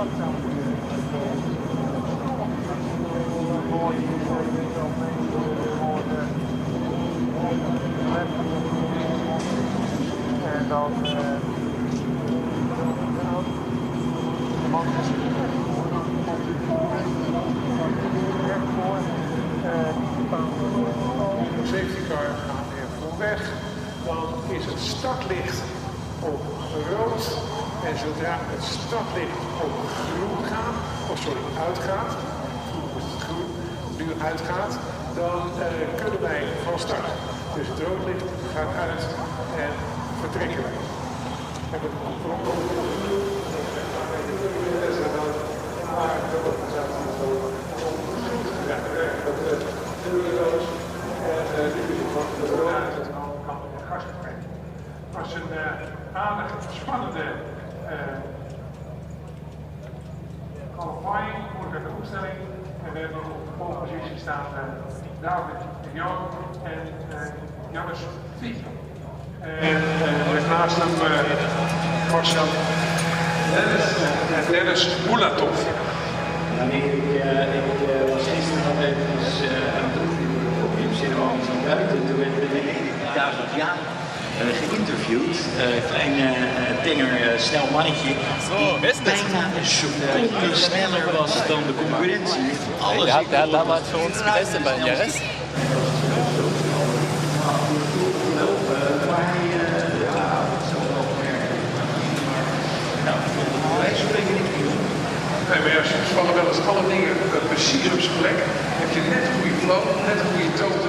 En dan de safety car gaat ervoor weg. Dan is het startlicht op rood. En zodra het startlicht op groen gaat, uitgaat, is het groen, nu uitgaat, dan kunnen wij van start. Dus het rood licht gaat uit en vertrekken wij. Was een aardig spannende qualifying voor de opstelling. En we hebben op de pole positie staan David de Jong en Jannes Fiek. En naast hem Marcel en Dennis Moulatov. Ik was gisteren nog even aan het Podium cinema buiten. Toen werd de Jaan geïnterviewd. Kleine tenger, snel mannetje. Die bijna een seconde sneller was dan de concurrentie. Alles ja, der hat damals für uns getestet bei Jens. Nee, maar ja, soms vallen wel eens alle dingen precies op zijn plek. Heb je net een goede flow, net een goede toon.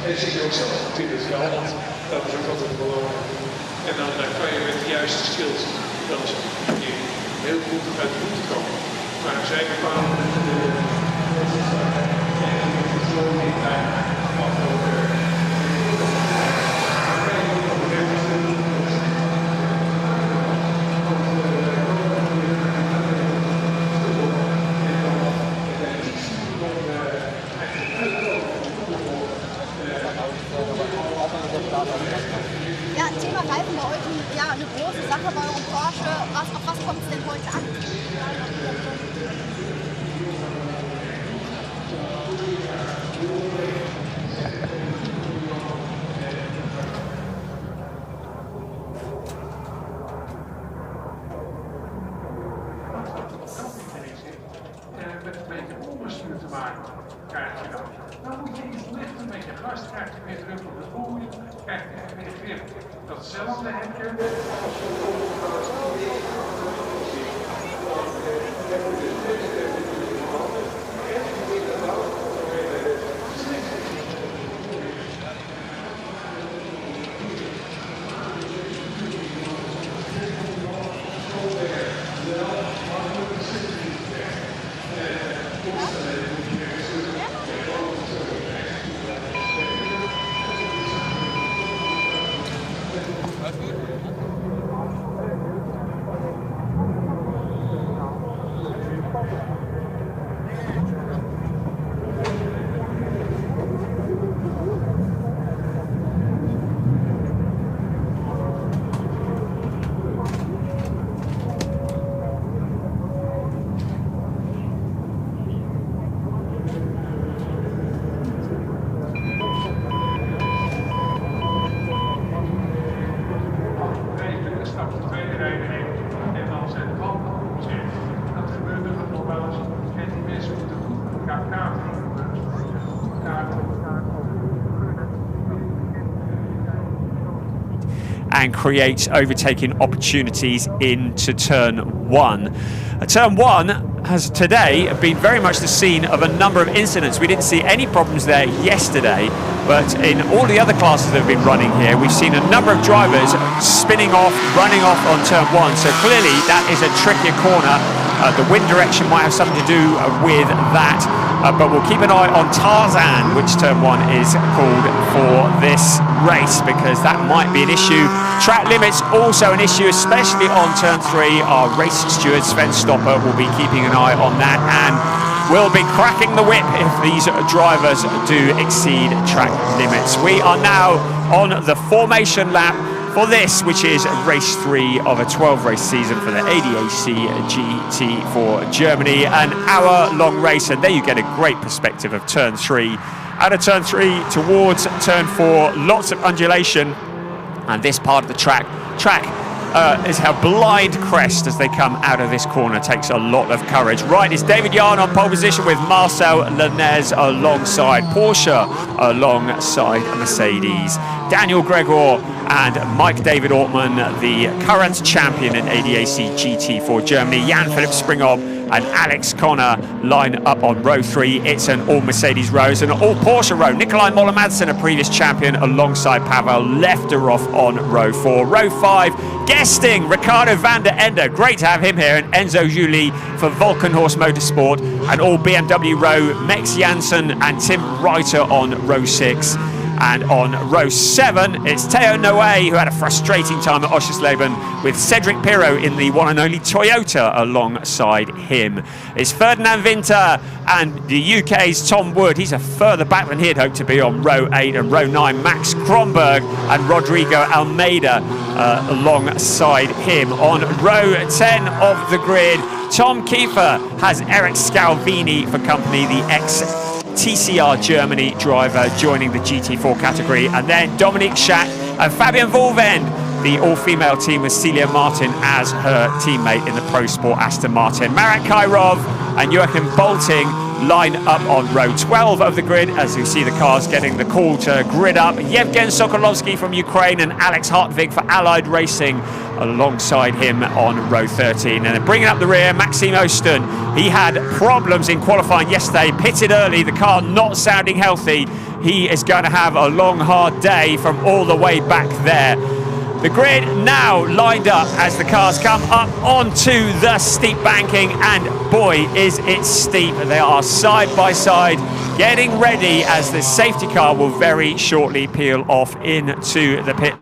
En zie je ook zelf goed in het veld. Dat is ook altijd belangrijk. En dan kan je met de juiste skills dan heel goed uit de voeten komen. Maar zij bepalen Ja, Thema Reifen bei euch ja, eine große Sache bei eurem Porsche. Auf was kommt es denn heute an? Met een beetje onderstuur te maken, krijg je dan. Dan moet je iets lichten met je gas, krijg je meer druk op het roer, krijg je meer grip. Datzelfde heb je als je and creates overtaking opportunities into turn one. Turn one has today been very much the scene of a number of incidents. We didn't see any problems there yesterday, but in all the other classes that have been running here, we've seen a number of drivers spinning off, running off on turn one. So clearly that is a trickier corner. The wind direction might have something to do with that. But we'll keep an eye on Tarzan, which turn one is called for this race, because that might be an issue. Track limits also an issue, especially on turn three. Our race steward Sven Stopper will be keeping an eye on that, and will be cracking the whip if these drivers do exceed track limits. We are now on the formation lap for this, which is race 3 of a 12-race season for the ADAC GT4 Germany, an hour-long race, and there you get a great perspective of turn 3. Out of turn 3 towards turn 4, lots of undulation, and this part of the track is a blind crest as they come out of this corner. Takes a lot of courage. Right is David Yarn on pole position with Marcel Lenez alongside Porsche, alongside Mercedes. Daniel Gregor and Mike David Ortmann, the current champion in ADAC GT4 Germany. Jan-Philipp Springhoff and Alex Connor line up on row 3. It's an all Mercedes row, it's an all Porsche row. Nikolai Moller-Madsen, a previous champion, alongside Pavel Lefterov on row 4. Row 5, guesting Ricardo van der Ende. Great to have him here. And Enzo Juli for Volkenhorst Motorsport. And all BMW row, Mex Janssen and Tim Reiter on row 6. And on row 7, it's Theo Noé, who had a frustrating time at Oschersleben, with Cedric Pirro in the one and only Toyota alongside him. It's Ferdinand Winter and the UK's Tom Wood. He's a further back than he'd hoped to be on row 8. And row 9, Max Kronberg and Rodrigo Almeida alongside him. On row 10 of the grid, Tom Kiefer has Eric Scalvini for company, the ex-TCR Germany driver, joining the GT4 category. And then Dominique Schack and Fabian Volvend, the all-female team, with Celia Martin as her teammate in the Pro Sport Aston Martin. Marat Kairov and Joachim Bolting line up on row 12 of the grid as you see the cars getting the call to grid up. Yevgen Sokolovsky from Ukraine and Alex Hartvig for Allied Racing alongside him on row 13. And then bringing up the rear, Maxime Osten. He had problems in qualifying yesterday, pitted early, the car not sounding healthy. He is going to have a long, hard day from all the way back there. The grid now lined up as the cars come up onto the steep banking, and boy is it steep. They are side by side getting ready as the safety car will very shortly peel off into the pit.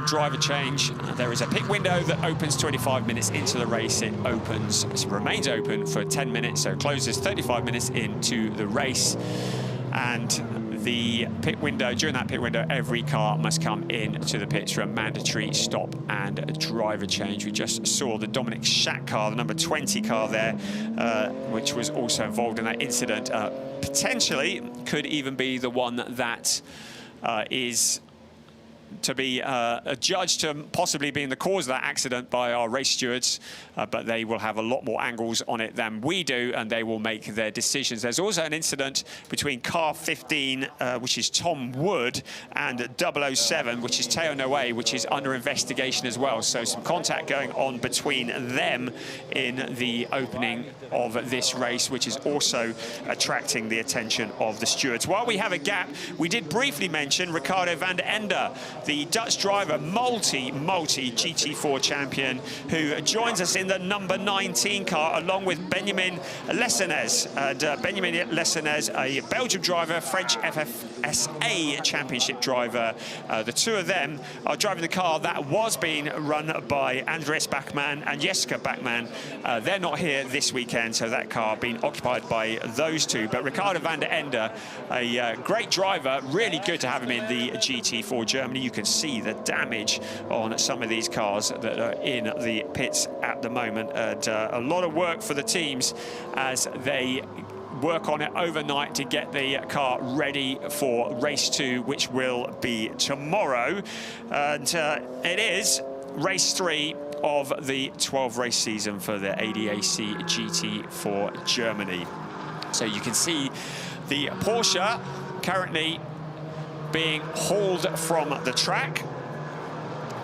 driver change. There is a pit window that opens 25 minutes into the race. It remains open for 10 minutes, so closes 35 minutes into the race. And the pit window, during that pit window, every car must come in to the pits for a mandatory stop and a driver change. We just saw the Dominic Schack car, the number 20 car there, which was also involved in that incident. Potentially could even be the one that is to be judged to possibly being the cause of that accident by our race stewards, but they will have a lot more angles on it than we do, and they will make their decisions. There's also an incident between car 15, which is Tom Wood, and 007, which is Teo Noe, which is under investigation as well. So some contact going on between them in the opening of this race, which is also attracting the attention of the stewards. While we have a gap, we did briefly mention Ricardo van der Ende, the Dutch driver, multi GT4 champion, who joins us in the number 19 car along with Benjamin Lessenes. And Benjamin Lessenes, a Belgian driver, French FFSA championship driver. The two of them are driving the car that was being run by Andres Bachmann and Jessica Bachmann. They're not here this weekend, so that car being occupied by those two. But Ricardo van der Ende, a great driver, really good to have him in the GT4 Germany. You can see the damage on some of these cars that are in the pits at the moment, and a lot of work for the teams as they work on it overnight to get the car ready for race 2, which will be tomorrow. And it is race 3 of the 12 race season for the ADAC GT4 Germany. So you can see the Porsche currently being hauled from the track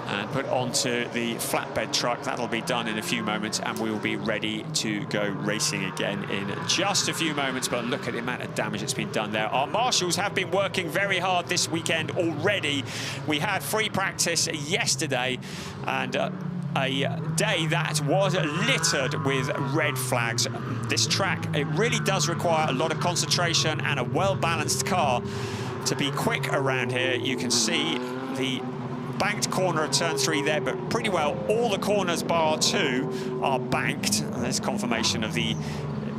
and put onto the flatbed truck. That'll be done in a few moments, and we will be ready to go racing again in just a few moments. But look at the amount of damage that's been done there. Our marshals have been working very hard this weekend already. We had free practice yesterday, and a day that was littered with red flags. This track, it really does require a lot of concentration and a well-balanced car to be quick around here. You can see the banked corner of turn 3 there, but pretty well all the corners bar 2 are banked. There's confirmation of the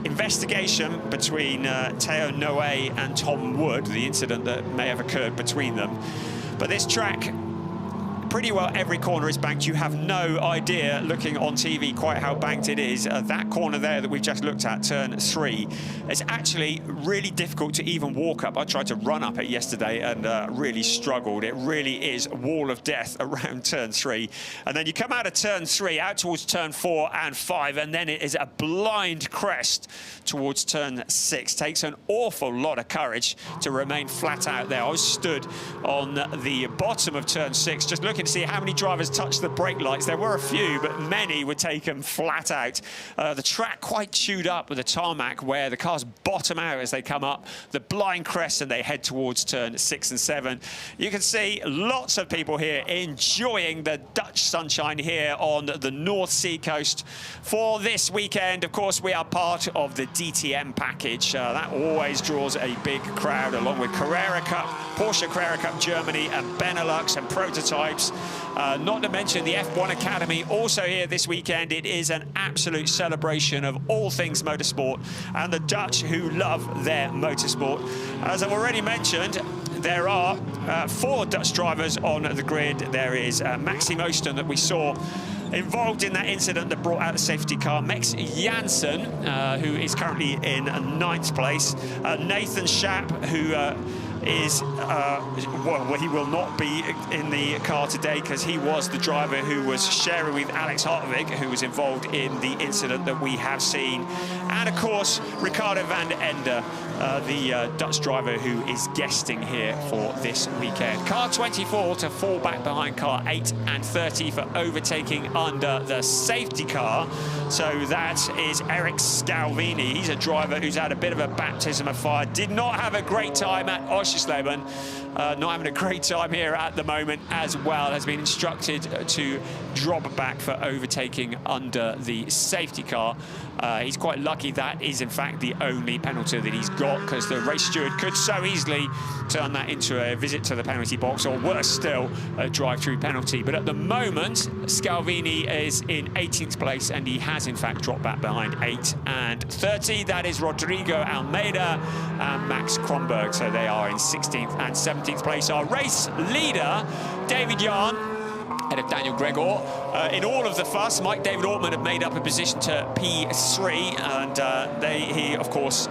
investigation between Teo Noe and Tom Wood, the incident that may have occurred between them. But this track, pretty well every corner is banked. You have no idea, looking on TV, quite how banked it is. That corner there that we've just looked at, turn 3, it's actually really difficult to even walk up. I tried to run up it yesterday and really struggled. It really is a wall of death around turn 3. And then you come out of turn 3, out towards turn 4 and 5, and then it is a blind crest towards turn 6. Takes an awful lot of courage to remain flat out there. I was stood on the bottom of turn 6, just looking to see how many drivers touched the brake lights. There were a few, but many were taken flat out. The track quite chewed up with the tarmac, where the cars bottom out as they come up the blind crest and they head towards turn 6 and 7. You can see lots of people here enjoying the Dutch sunshine here on the North Sea coast for this weekend. Of course, we are part of the DTM package. That always draws a big crowd, along with Carrera Cup, Porsche Carrera Cup Germany and Benelux and prototypes. Not to mention the F1 Academy also here this weekend. It is an absolute celebration of all things motorsport and the Dutch who love their motorsport. As I've already mentioned, there are 4 Dutch drivers on the grid. There is Maxime Oosten that we saw involved in that incident that brought out the safety car. Max Janssen, who is currently in 9th place. Nathan Schaap, who is, well, he will not be in the car today because he was the driver who was sharing with Alex Hartwig, who was involved in the incident that we have seen. And of course, Ricardo van der Ende, the Dutch driver who is guesting here for this weekend. Car 24 to fall back behind car 8 and 30 for overtaking under the safety car. So that is Eric Scalvini. He's a driver who's had a bit of a baptism of fire. Did not have a great time at Oschersleben. not having a great time here at the moment as well, has been instructed to drop back for overtaking under the safety car. He's quite lucky that is in fact the only penalty that he's got, because the race steward could so easily turn that into a visit to the penalty box, or worse still, a drive-through penalty. But at the moment, Scalvini is in 18th place, and he has in fact dropped back behind 8 and 30. That is Rodrigo Almeida and Max Kronberg, so they are in 16th and 17th place. Our race leader, David Jahn, ahead of Daniel Gregor. In all of the fuss, Mike David Ortman have made up a position to P3, and he, of course,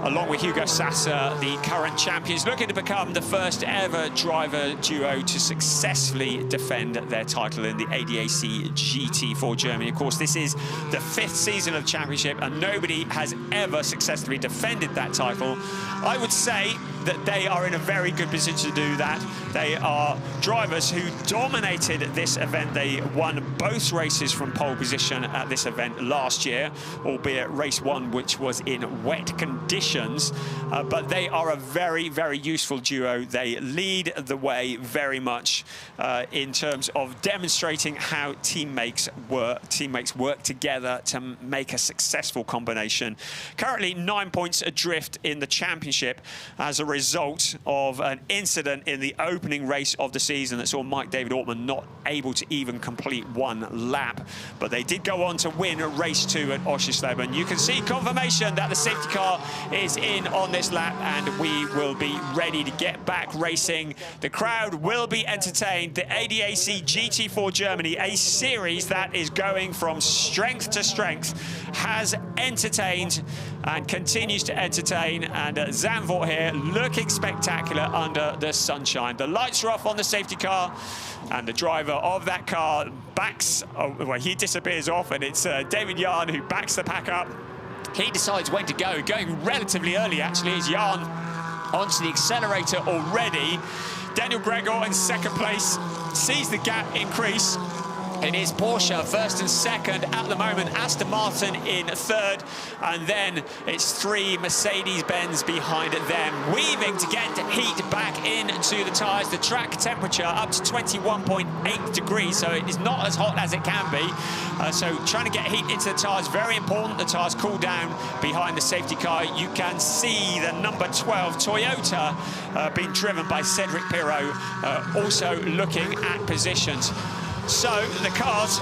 along with Hugo Sasser, the current champions, looking to become the first ever driver duo to successfully defend their title in the ADAC GT4 Germany. Of course, this is the 5th season of the championship, and nobody has ever successfully defended that title. I would say that they are in a very good position to do that. They are drivers who dominated this event. They won both races from pole position at this event last year, albeit race 1, which was in wet conditions. But they are a very, very useful duo. They lead the way very much in terms of demonstrating how teammates work together to make a successful combination. Currently 9 points adrift in the championship as a result of an incident in the opening race of the season that saw Mike David Ortman not able to even complete 1 lap. But they did go on to win race 2 at Oschersleben. You can see confirmation that the safety car is in on this lap, and we will be ready to get back racing. The crowd will be entertained. The ADAC GT4 Germany, a series that is going from strength to strength, has entertained and continues to entertain. And Zandvoort here looking spectacular under the sunshine. The lights are off on the safety car, and the driver of that car backs, well, he disappears off, and it's David Jahn who backs the pack up. He decides when to go, going relatively early actually, as Jahn onto the accelerator already. Daniel Gregor in 2nd place sees the gap increase. It is Porsche 1st and 2nd at the moment, Aston Martin in 3rd, and then it's 3 Mercedes-Benz behind them, weaving to get heat back into the tyres. The track temperature up to 21.8 degrees, so it is not as hot as it can be. So trying to get heat into the tyres, very important. The tyres cool down behind the safety car. You can see the number 12 Toyota being driven by Cedric Pirot, also looking at positions. So the cars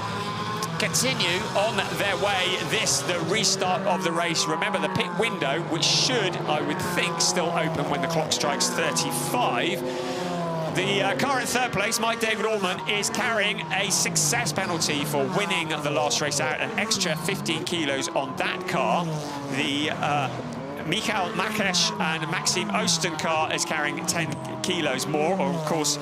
continue on their way. This, the restart of the race. Remember the pit window, which should, I would think, still open when the clock strikes 35. The car in 3rd place, Mike David Ortman, is carrying a success penalty for winning the last race out, an extra 15 kilos on that car. The Michael Makesh and Maxime Osten car is carrying 10 kilos more. Of course,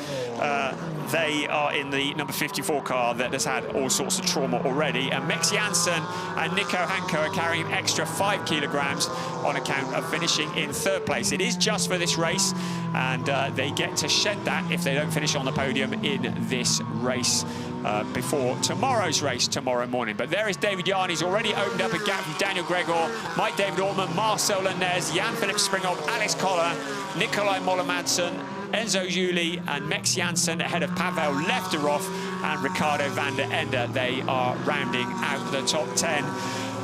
they are in the number 54 car that has had all sorts of trauma already. And Max Janssen and Nico Hanko are carrying an extra 5 kilograms on account of finishing in 3rd place. It is just for this race, and they get to shed that if they don't finish on the podium in this race before tomorrow's race tomorrow morning. But there is David Jahn. He's already opened up a gap from Daniel Gregor, Mike David Ortman, Marcel Lanez, Jan-Philipp Springhoff, Alex Koller, Nikolai Moller-Madsen, Enzo Juli and Max Janssen ahead of Pavel Lefterov and Ricardo van der Ende. They are rounding out the top 10.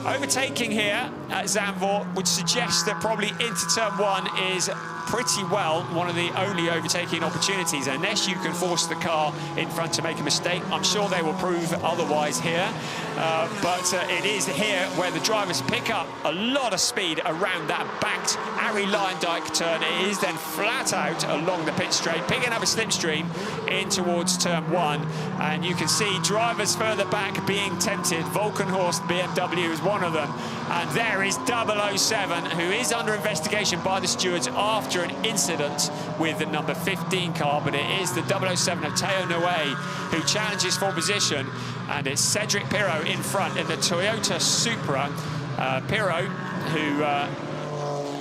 Overtaking here at Zandvoort would suggest that probably into turn 1 is pretty well one of the only overtaking opportunities, unless you can force the car in front to make a mistake. I'm sure they will prove otherwise here, but it is here where the drivers pick up a lot of speed around that banked Harry Leyendijk turn. It is then flat out along the pit straight, picking up a slipstream in towards turn 1, and you can see drivers further back being tempted. Volkenhorst BMW is one of them, and there is 007, who is under investigation by the stewards after an incident with the number 15 car, but it is the 007 of Teo Noe who challenges for position, and it's Cedric Pirot in front in the Toyota Supra. Pirot, who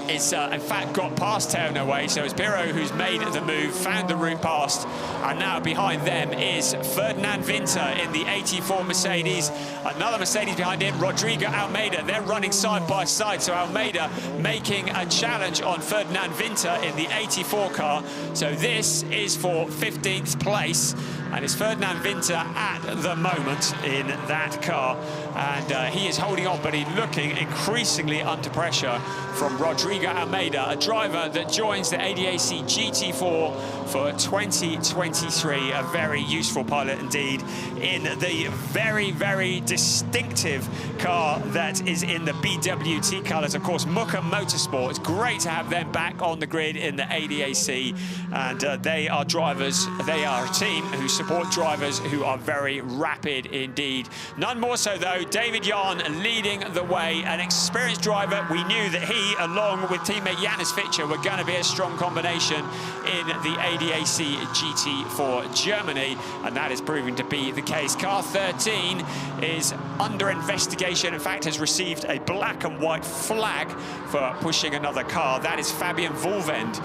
is in fact got past Teo Noe, so it's Pirro who's made the move, found the route past, and now behind them is Ferdinand Winter in the 84 Mercedes. Another Mercedes behind him, Rodrigo Almeida. They're running side by side, so Almeida making a challenge on Ferdinand Winter in the 84 car. So this is for 15th place, and it's Ferdinand Winter at the moment in that car, and he is holding on, but he's looking increasingly under pressure from Rodrigo Almeida, a driver that joins the ADAC GT4 for 2023, a very useful pilot indeed, in the very, very distinctive car that is in the BWT colours, of course, MX Motorsports. Great to have them back on the grid in the ADAC, and they are drivers, they are a team who support drivers who are very rapid indeed. None more so though, David Jan leading the way, an experienced driver. We knew that he, along with teammate Janus Fischer, were going to be a strong combination in the ADAC GT4 Germany, and that is proving to be the case. Car 13 is under investigation, in fact has received a black and white flag for pushing another car. That is Fabian Volvend.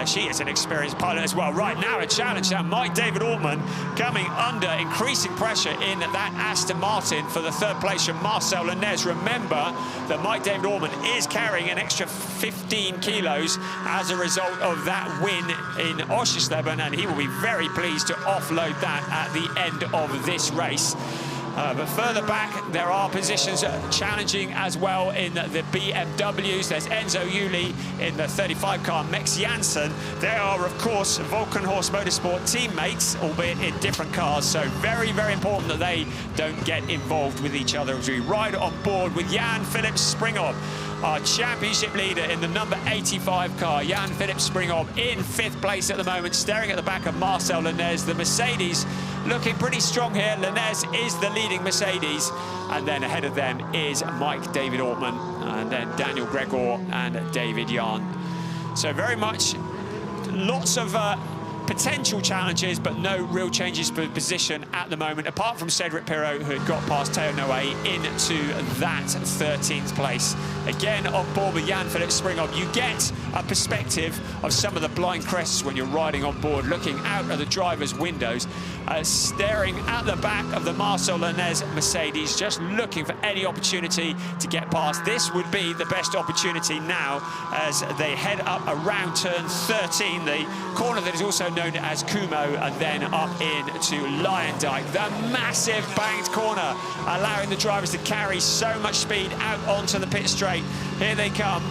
She is an experienced pilot as well. Right now a challenge now, Mike David Altman coming under increasing pressure in that Aston Martin for the third place from Marcel Lenez. Remember that Mike David Altman is carrying an extra 15 kilos as a result of that win in Oschersleben, and he will be very pleased to offload that at the end of this race. But further back, there are positions challenging as well in the BMWs. There's Enzo Juli in the 35 car, Max Janssen. They are, of course, Volkenhorst Motorsport teammates, albeit in different cars. So very, very important that they don't get involved with each other as we ride on board with Jan-Philipp Springhoff, our championship leader in the number 85 car. Jan-Philipp Springhoff in 5th place at the moment, staring at the back of Marcel Lenez. The Mercedes looking pretty strong here. Lenez is the leading Mercedes, and then ahead of them is Mike David Altman, and then Daniel Gregor and David Jan. So very much lots of potential challenges, but no real changes for position at the moment, apart from Cedric Pirro, who had got past Teo Noe into that 13th place. Again, on board with Jan-Philipp Springhoff, you get a perspective of some of the blind crests when you're riding on board, looking out of the driver's windows, staring at the back of the Marcel Lenez Mercedes, just looking for any opportunity to get past. This would be the best opportunity now as they head up around turn 13, the corner that is also known as Kumo, and then up into Lyondike. The massive banked corner, allowing the drivers to carry so much speed out onto the pit straight. Here they come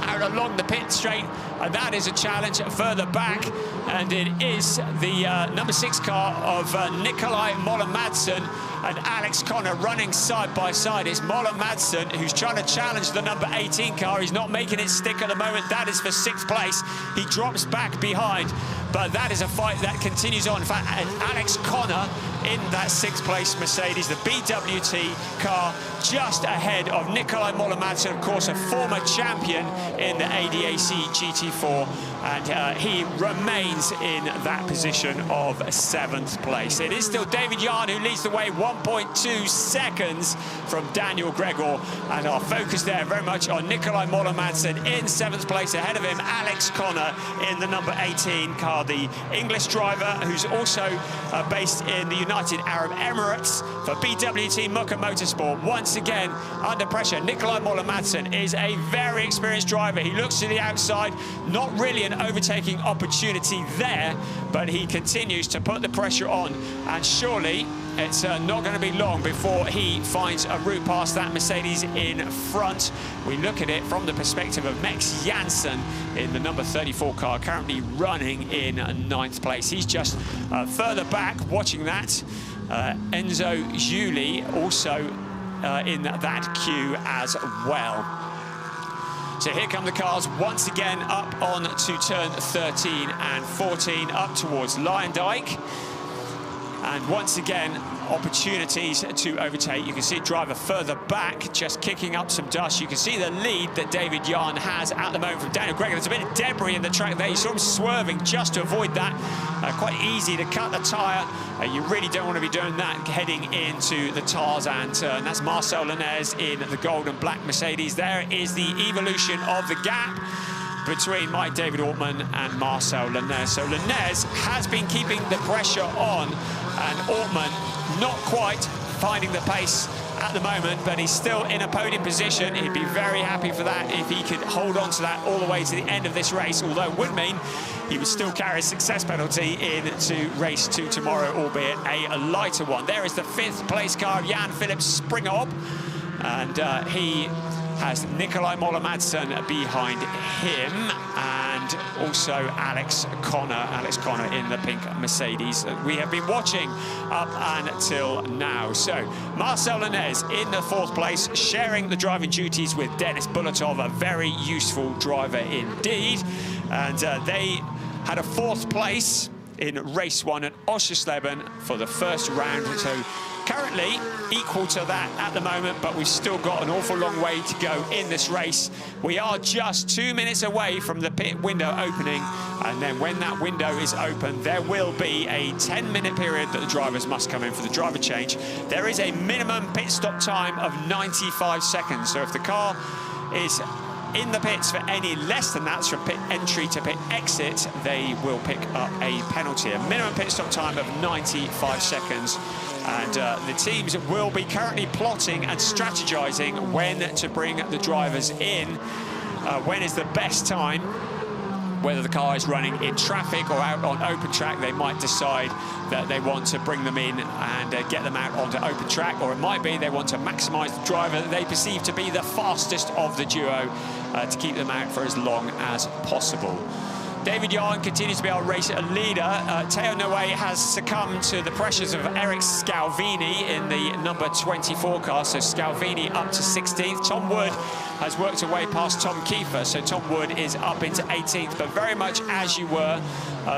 out along the pit straight, and that is a challenge further back, and it is the number 6 car of Nikolai Moller-Madsen and Alex Connor running side by side. It's Moller-Madsen who's trying to challenge the number 18 car. He's not making it stick at the moment. That is for 6th place. He drops back behind, but that is a fight that continues on. In fact, Alex Connor in that 6th place Mercedes, the BWT car, just ahead of Nikolai Moller-Madsen, of course, a former champion in the ADAC GT4, and he remains in that position of 7th place. It is still David Jan who leads the way, 1.2 seconds from Daniel Gregor, and our focus there very much on Nikolai Moller-Madsen in 7th place. Ahead of him, Alex Connor in the number 18 car, the English driver who's also based in the United Arab Emirates for BWT MX Motorsport. Once again under pressure, Nikolai Moller-Madsen is a very experienced driver. He looks to the outside, not really an overtaking opportunity there, but he continues to put the pressure on, and surely it's not going to be long before he finds a route past that Mercedes in front. We look at it from the perspective of Max Janssen in the number 34 car, currently running in 9th place. He's just further back watching that. Enzo Juli also in that queue as well. So here come the cars once again up on to turn 13 and 14, up towards Lyondike. And once again, opportunities to overtake. You can see driver further back, just kicking up some dust. You can see the lead that David Yarn has at the moment from Daniel Greger. There's a bit of debris in the track there. You saw him swerving just to avoid that. Quite easy to cut the tyre. You really don't want to be doing that heading into the Tarzan turn. That's Marcel Lenez in the gold and black Mercedes. There is the evolution of the gap between Mike David Ortman and Marcel Lenez. So Lenez has been keeping the pressure on, and Ortman not quite finding the pace at the moment, but he's still in a podium position. He'd be very happy for that if he could hold on to that all the way to the end of this race, although it would mean he would still carry a success penalty into race 2 tomorrow, albeit a lighter one. There is the 5th place car of Jan Philipp Springerop, and he has Nikolai Moller-Madsen behind him, and also Alex Connor in the pink Mercedes that we have been watching up until now. So Marcel Lenez in the 4th place, sharing the driving duties with Denis Bulatov, a very useful driver indeed. And they had a 4th place in race 1 at Oschersleben for the first round. So currently equal to that at the moment, but we've still got an awful long way to go in this race. We are just 2 minutes away from the pit window opening, and then when that window is open, there will be a 10-minute period that the drivers must come in for the driver change. There is a minimum pit stop time of 95 seconds, so if the car is in the pits for any less than that, from pit entry to pit exit, they will pick up a penalty. A minimum pit stop time of 95 seconds. And the teams will be currently plotting and strategizing when to bring the drivers in, when is the best time. Whether the car is running in traffic or out on open track, they might decide that they want to bring them in and get them out onto open track, or it might be they want to maximize the driver that they perceive to be the fastest of the duo to keep them out for as long as possible. David Yarn continues to be our race leader. Teo Noe has succumbed to the pressures of Eric Scalvini in the number 24 car, so Scalvini up to 16th. Tom Wood has worked away past Tom Kiefer, so Tom Wood is up into 18th, but very much as you were,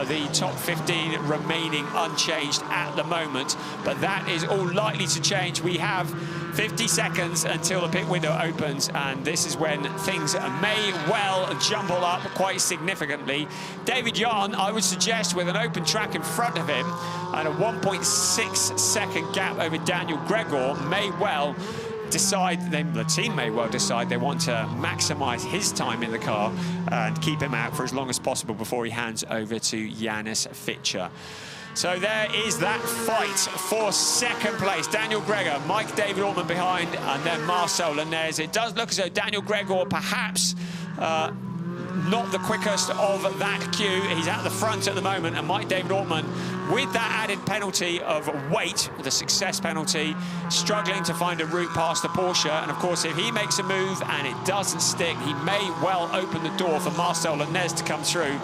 the top 15 remaining unchanged at the moment, but that is all likely to change. We have 50 seconds until the pit window opens, and this is when things may well jumble up quite significantly. David Yarn, I would suggest, with an open track in front of him and a 1.6 second gap over Daniel Gregor, may well decide, the team may well decide they want to maximize his time in the car and keep him out for as long as possible before he hands over to Janis Fitcher. So there is that fight for 2nd place. Daniel Gregor, Mike David Ortman behind, and then Marcel Lenez. It does look as though Daniel Gregor perhaps not the quickest of that queue. He's at the front at the moment, and Mike David Ortman, with that added penalty of weight, the success penalty, struggling to find a route past the Porsche. And of course, if he makes a move and it doesn't stick, he may well open the door for Marcel Lenez to come through.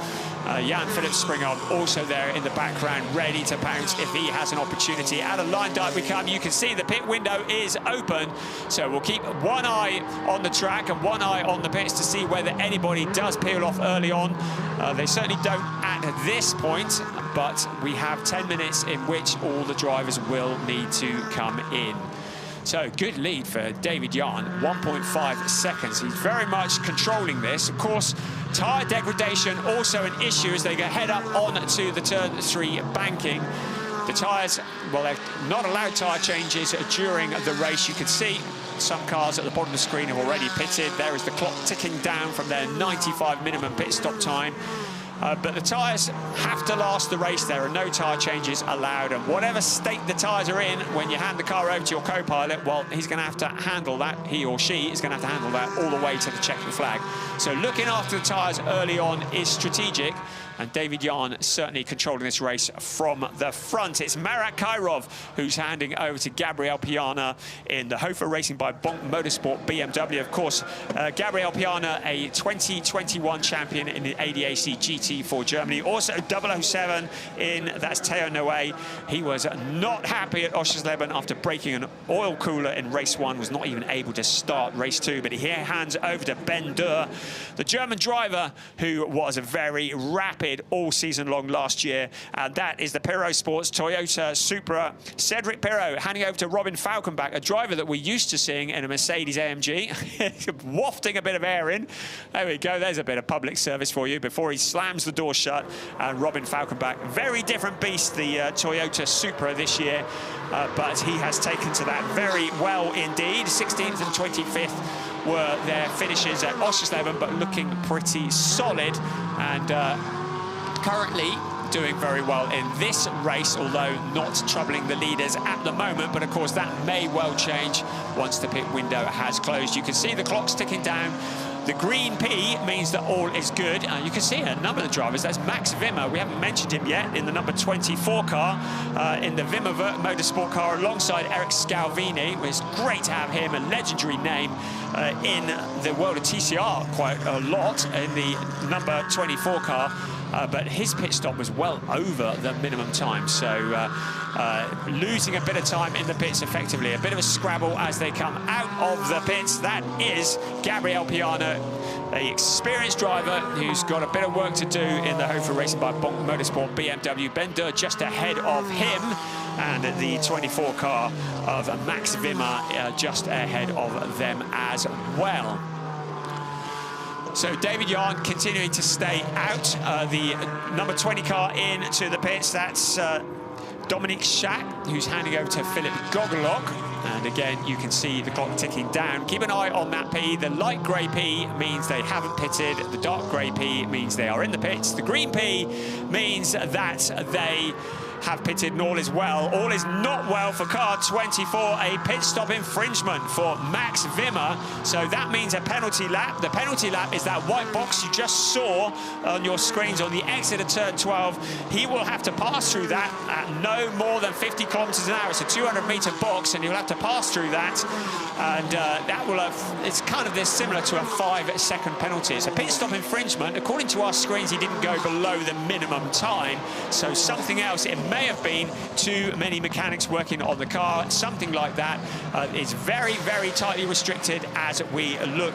Jan Philipp Springer also there in the background, ready to pounce if he has an opportunity. Out of line dive we come. You can see the pit window is open, so we'll keep one eye on the track and one eye on the pits to see whether anybody does peel off early on. They certainly don't at this point, but we have 10 minutes in which all the drivers will need to come in. So good lead for David Yarn, 1.5 seconds. He's very much controlling this. Of course, tyre degradation also an issue as they go head up onto the turn 3 banking. The tyres, well, they're not allowed tyre changes during the race. You can see some cars at the bottom of the screen have already pitted. There is the clock ticking down from their 95 minimum pit stop time. But the tyres have to last the race. There are no tyre changes allowed, and whatever state the tyres are in when you hand the car over to your co-pilot, well, he's going to have to handle that, he or she is going to have to handle that all the way to the checkered flag. So looking after the tyres early on is strategic, and David Yarn certainly controlling this race from the front. It's Marat Kairov who's handing over to Gabriel Piana in the Hofer Racing by Bonk Motorsport BMW. Of course, Gabriel Piana, a 2021 champion in the ADAC GT4 Germany. Also 007 in, that's Teo Noe. He was not happy at Oschersleben after breaking an oil cooler in race 1, was not even able to start race 2, but he hands over to Ben Durr, the German driver who was a very rapid rapid all season long last year. And that is the Pirro Sports Toyota Supra. Cedric Pirro handing over to Robin Falkenbach, a driver that we're used to seeing in a Mercedes AMG, wafting a bit of air in. There we go. There's a bit of public service for you before he slams the door shut. And Robin Falkenbach, very different beast, the Toyota Supra this year, but he has taken to that very well indeed. 16th and 25th were their finishes at Oschersleben, but looking pretty solid, and currently doing very well in this race, although not troubling the leaders at the moment. But of course that may well change once the pit window has closed. You can see the clock's ticking down. The green P means that all is good. You can see a number of the drivers. That's Max Wimmer. We haven't mentioned him yet in the number 24 car, in the Wimmer Motorsport car alongside Eric Scalvini. It's great to have him, a legendary name in the world of TCR quite a lot in the number 24 car. But his pit stop was well over the minimum time, so losing a bit of time in the pits effectively. A bit of a scrabble as they come out of the pits. That is Gabriel Piano, an experienced driver who's got a bit of work to do in the Hofer Racing by Bonk Motorsport BMW. Ben Durr just ahead of him, and the 24 car of Max Wimmer just ahead of them as well. So David Yarn continuing to stay out. The number 20 car into the pits. That's Dominic Schack, who's handing over to Philip Gogelok. And again, you can see the clock ticking down. Keep an eye on that P. The light grey P means they haven't pitted. The dark grey P means they are in the pits. The green P means that they have pitted and all is well. All is not well for car 24, a pit stop infringement for Max Wimmer. So that means a penalty lap. The penalty lap is that white box you just saw on your screens on the exit of turn 12. He will have to pass through that at no more than 50 kilometers an hour. It's a 200-meter box, and he'll have to pass through that. And that will have, it's kind of this similar to a 5-second penalty. It's a pit stop infringement. According to our screens, he didn't go below the minimum time. So something else, it may have been too many mechanics working on the car. Something like that is very, very tightly restricted as we look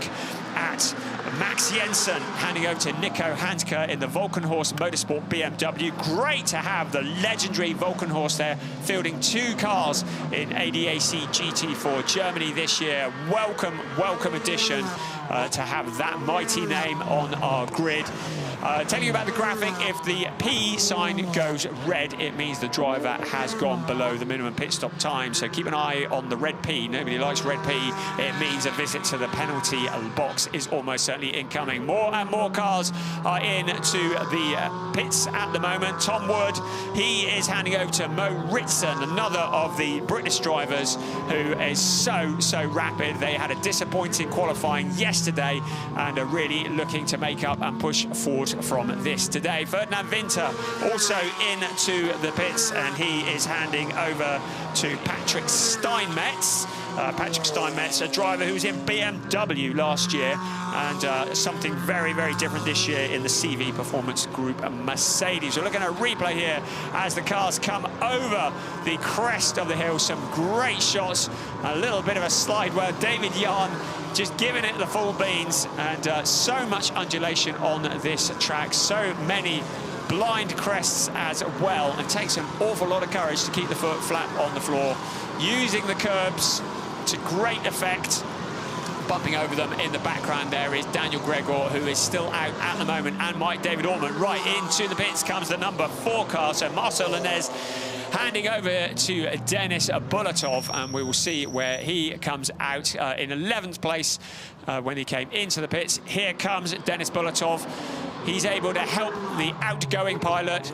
at Max Jensen handing over to Nico Handke in the Volkenhorst Motorsport BMW. Great to have the legendary Volkenhorst there, fielding 2 cars in ADAC GT4 Germany this year. Welcome, welcome addition to have that mighty name on our grid. Telling you about the graphic, if the P sign goes red, it means the driver has gone below the minimum pit stop time. So keep an eye on the red P. Nobody likes red P. It means a visit to the penalty box is almost certainly incoming. More and more cars are into the pits at the moment. Tom Wood, he is handing over to Mo Ritson, another of the British drivers who is so rapid. They had a disappointing qualifying yesterday and are really looking to make up and push forward from this today. Ferdinand Winter also into the pits, and he is handing over to Patrick Steinmetz. Patrick Steinmetz, a driver who was in BMW last year, and something very, very different this year in the CV Performance Group Mercedes. We're looking at a replay here as the cars come over the crest of the hill. Some great shots, a little bit of a slide where David Yarn just giving it the full beans, and so much undulation on this track, so many blind crests as well. It takes an awful lot of courage to keep the foot flat on the floor, using the curbs to great effect. Bumping over them in the background there is Daniel Gregor, who is still out at the moment, and Mike David Orman. Right into the pits comes the number 4 car, so Marcel Lanez handing over to Denis Bulatov, and we will see where he comes out in 11th place when he came into the pits. Here comes Denis Bulatov. He's able to help the outgoing pilot,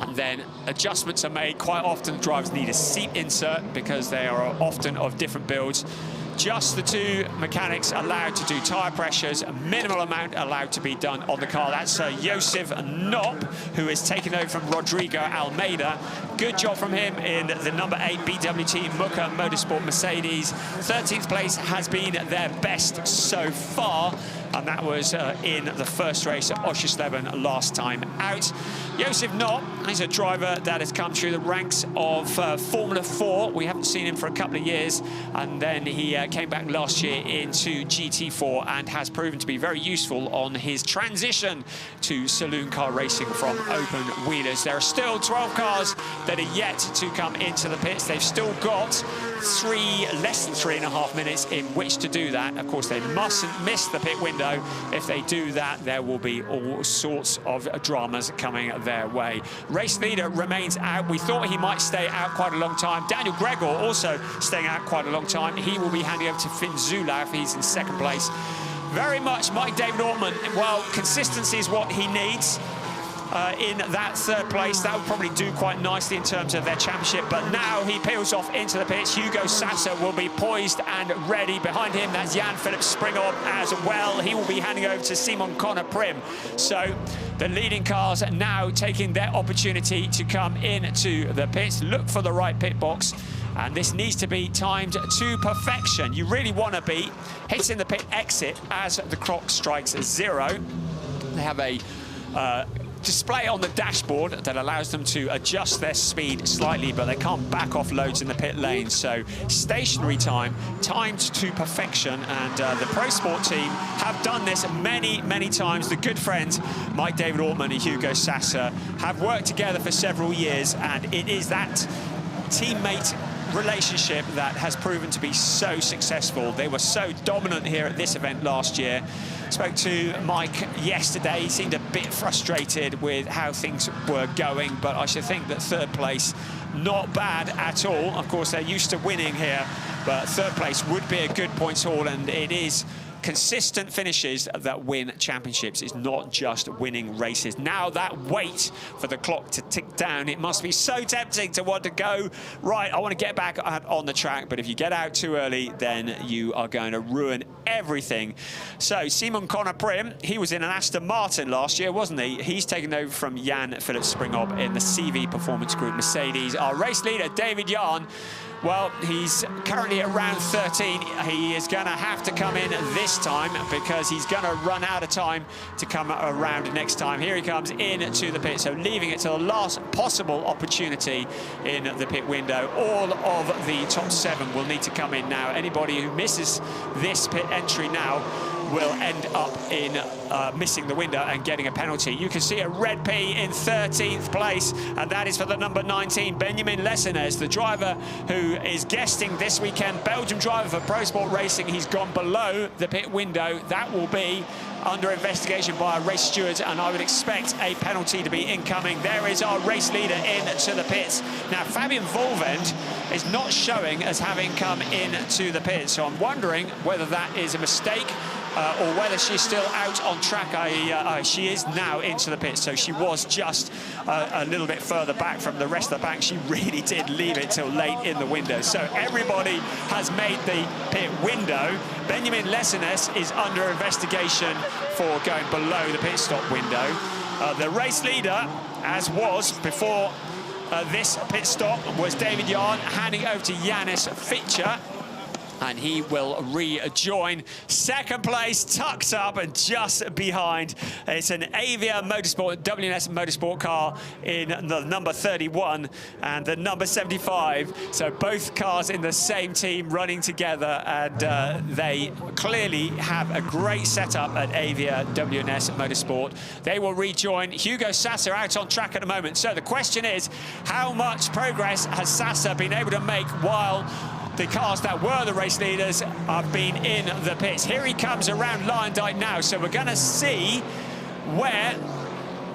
and then adjustments are made. Quite often drivers need a seat insert because they are often of different builds. Just the 2 mechanics allowed to do tyre pressures, a minimal amount allowed to be done on the car. That's Josef Knopp, who is taking over from Rodrigo Almeida. Good job from him in the number 8 BWT Muka Motorsport Mercedes. 13th place has been their best so far, and that was in the first race at Oschersleben last time out. Josef Knopp is a driver that has come through the ranks of Formula 4. We haven't seen him for a couple of years, and then he came back last year into GT4 and has proven to be very useful on his transition to saloon car racing from open wheelers. There are still 12 cars that are yet to come into the pits. They've still got less than 3.5 minutes in which to do that. Of course, they mustn't miss the pit window. If they do that, there will be all sorts of dramas coming their way. Race leader remains out. We thought he might stay out quite a long time. Daniel Gregor also staying out quite a long time. He will be handing over to Finn Zulauf. He's in second place. Very much Mike David Ortman. Well, consistency is what he needs. In that third place, that would probably do quite nicely in terms of their championship, but now he peels off into the pits. Hugo Sasser will be poised and ready. Behind him, that's Jan-Philipp Springhoff as well. He will be handing over to Simon Conor Prim. So the leading cars are now taking their opportunity to come into the pits, look for the right pit box, and this needs to be timed to perfection. You really want to be hitting the pit exit as the clock strikes 0. They have a display on the dashboard that allows them to adjust their speed slightly, but they can't back off loads in the pit lane. So stationary time, timed to perfection, and the Pro Sport team have done this many times. The good friends Mike David Ortman and Hugo Sasser have worked together for several years, and it is that teammate relationship that has proven to be so successful. They were so dominant here at this event last year. Spoke to Mike yesterday. He seemed a bit frustrated with how things were going, but I should think that third place, not bad at all. Of course, they're used to winning here, but third place would be a good points haul, and it is consistent finishes that win championships. It's not just winning races. Now that wait for the clock to tick down, it must be so tempting to want to go, right, I want to get back on the track, but if you get out too early, then you are going to ruin everything. So Simon Conor Prim, he was in an Aston Martin last year, wasn't he? He's taken over from Jan-Philipp Springhoff in the CV Performance Group Mercedes. Our race leader, David Jahn, well, he's currently around 13. He is going to have to come in this time because he's going to run out of time to come around next time. Here he comes into the pit, so leaving it to the last possible opportunity in the pit window. All of the top 7 will need to come in now. Anybody who misses this pit entry now will end up in missing the window and getting a penalty. You can see a red P in 13th place, and that is for the number 19, Benjamin Lessenes, the driver who is guesting this weekend, Belgium driver for Pro Sport Racing. He's gone below the pit window. That will be under investigation by a race steward, and I would expect a penalty to be incoming. There is our race leader into the pits. Now, Fabian Volvend is not showing as having come into the pits, so I'm wondering whether that is a mistake or whether she's still out on track. She is now into the pits, so she was just a little bit further back from the rest of the pack. She really did leave it till late in the window. So everybody has made the pit window. Benjamin Lessenes is under investigation for going below the pit stop window. The race leader, as was before this pit stop, was David Jahn, handing over to Janis Fitcher, and he will rejoin. Second place, tucked up and just behind. It's an ADAC Motorsport, WNS Motorsport car in the number 31 and the number 75. So both cars in the same team running together, and they clearly have a great setup at ADAC WNS Motorsport. They will rejoin. Hugo Sasser out on track at the moment. So the question is, how much progress has Sasser been able to make while the cars that were the race leaders have been in the pits? Here he comes around Lyondike now, so we're going to see where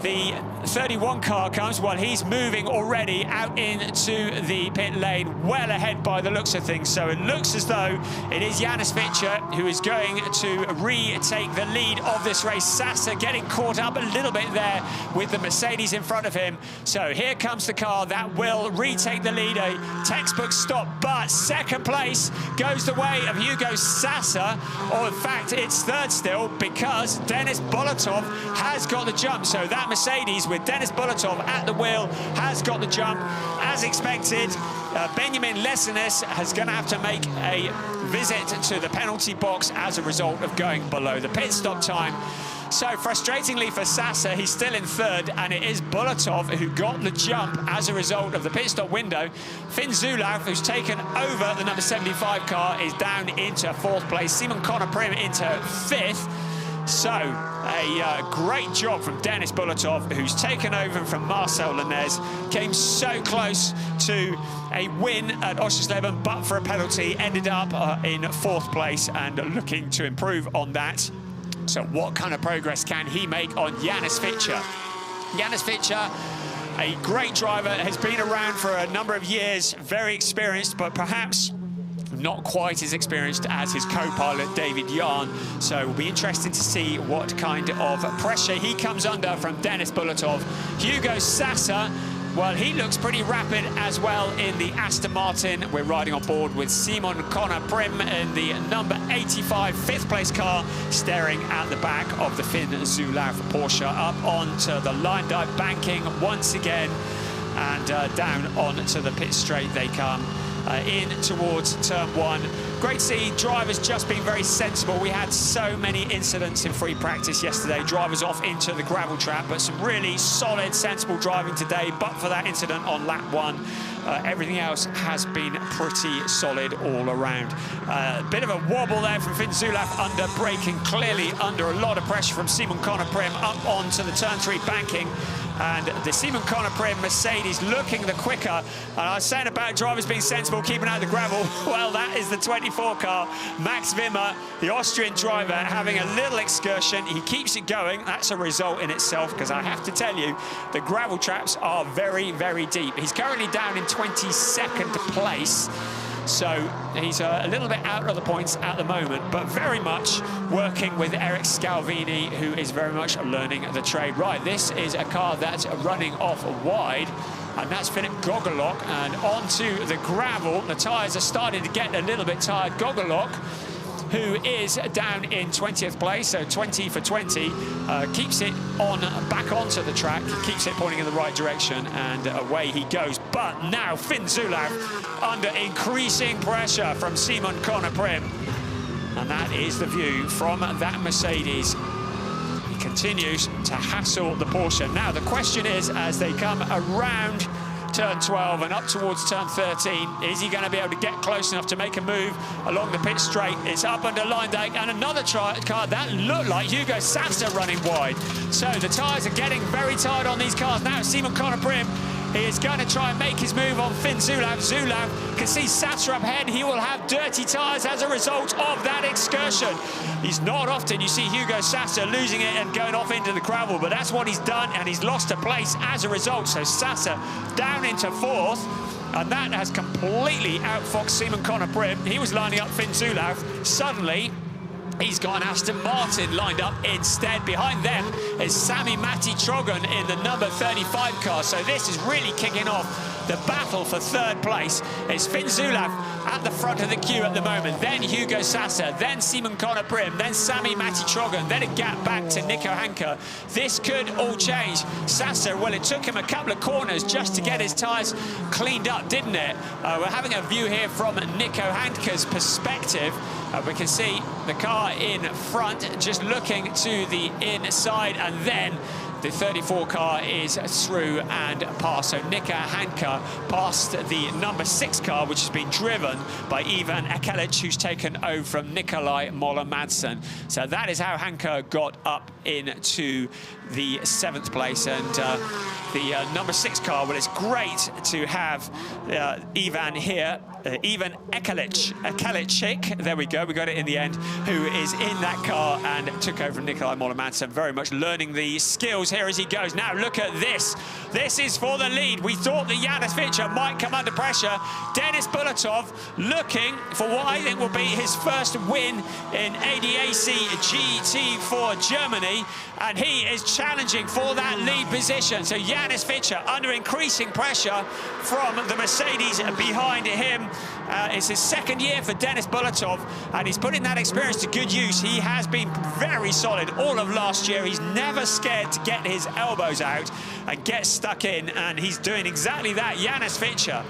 the 31 car comes. Well, he's moving already out into the pit lane, well ahead by the looks of things. So it looks as though it is Janis Fitcher who is going to retake the lead of this race. Sasser getting caught up a little bit there with the Mercedes in front of him. So here comes the car that will retake the lead. A textbook stop, but second place goes the way of Hugo Sasser, or in fact it's third still, because Denis Bolotov has got the jump. So that Mercedes with Denis Bolotov at the wheel has got the jump. As expected, Benjamin Lessenes is going to have to make a visit to the penalty box as a result of going below the pit stop time. So frustratingly for Sasa, he's still in third, and it is Bulatov who got the jump as a result of the pit stop window. Finn Zulauf, who's taken over the number 75 car, is down into fourth place. Simon Connor Prim into fifth. So a great job from Dennis Bulatov, who's taken over from Marcel Lanez. Came so close to a win at Oschersleben, but for a penalty, ended up in fourth place and looking to improve on that. So what kind of progress can he make on Janis Fitcher? Janis Fitcher, a great driver, has been around for a number of years, very experienced, but perhaps not quite as experienced as his co-pilot David Jahn. So it'll be interesting to see what kind of pressure he comes under from Dennis Bulatov. Hugo Sasa, well, he looks pretty rapid as well in the Aston Martin. We're riding on board with Simon Connor Prim in the number 85 fifth place car, staring at the back of the Finn Zulauf Porsche. Up onto the line dive banking once again, and down onto the pit straight they come. In towards turn one. Great to see drivers just being very sensible. We had so many incidents in free practice yesterday. Drivers off into the gravel trap, but some really solid, sensible driving today. But for that incident on lap one, everything else has been pretty solid all around. A bit of a wobble there from Finn Zulauf under braking, clearly under a lot of pressure from Simon Connor Prim up onto the turn three banking. And the Simon Connor Prim Mercedes looking the quicker. And I was saying about drivers being sensible, keeping out the gravel. Well, that is the 24 car. Max Wimmer, the Austrian driver, having a little excursion. He keeps it going. That's a result in itself, because I have to tell you, the gravel traps are very, very deep. He's currently down in 22nd place. So he's a little bit out of the points at the moment, but very much working with Eric Scalvini, who is very much learning the trade. Right, this is a car that's running off wide, and that's Philip Gogolok, and onto the gravel. The tyres are starting to get a little bit tired. Gogolok, who is down in 20th place, so 20 for 20, keeps it on back onto the track, keeps it pointing in the right direction, and away he goes. But now Finn Zulauf under increasing pressure from Simon Connor Prim, and that is the view from that Mercedes. He continues to hassle the Porsche. Now the question is, as they come around turn 12 and up towards turn 13, is he going to be able to get close enough to make a move along the pit straight? It's up under line deck, and another car that looked like Hugo Sasa running wide. So the tyres are getting very tired on these cars. Now Simon Connor Prim, he is going to try and make his move on Finn Zulauf. Zulauf can see Sasa up ahead. He will have dirty tyres as a result of that excursion. He's not often you see Hugo Sasa losing it and going off into the gravel, but that's what he's done, and he's lost a place as a result. So Sasa down into fourth, and that has completely outfoxed Simon Connor Prim. He was lining up Finn Zulauf. Suddenly, he's got an Aston Martin lined up instead. Behind them is Sami Matti Trogan in the number 35 car. So this is really kicking off the battle for third place. It's Finn Zulauf at the front of the queue at the moment. Then Hugo Sasa, then Simon Connor Prim, then Sami Matti Trogan, then a gap back to Nico Hanke. This could all change. Sasa, well, it took him a couple of corners just to get his tyres cleaned up, didn't it? We're having a view here from Nico Hanke's perspective. We can see the car in front just looking to the inside, and then the 34 car is through and past. So Nico Hanke past the number 6 car, which has been driven by Ivan Ekelic, who's taken over from Nikolai Moller-Madsen. So that is how Hanke got up into the 7th place. And the number 6 car, well, it's great to have Ivan here. Ivan Ekelic, there we go, we got it in the end, who is in that car and took over from Nikolai Moller-Madsen, very much learning the skills here as he goes. Now look at this. This is for the lead. We thought that Janis Fitcher might come under pressure. Dennis Bulatov looking for what I think will be his first win in ADAC GT4 Germany, and he is challenging for that lead position. So Janis Fitcher under increasing pressure from the Mercedes behind him. It's his second year for Dennis Bulatov, and he's putting that experience to good use. He has been very solid all of last year. He's never scared to get his elbows out and get stuck in, and he's doing exactly that. Janis Fitcher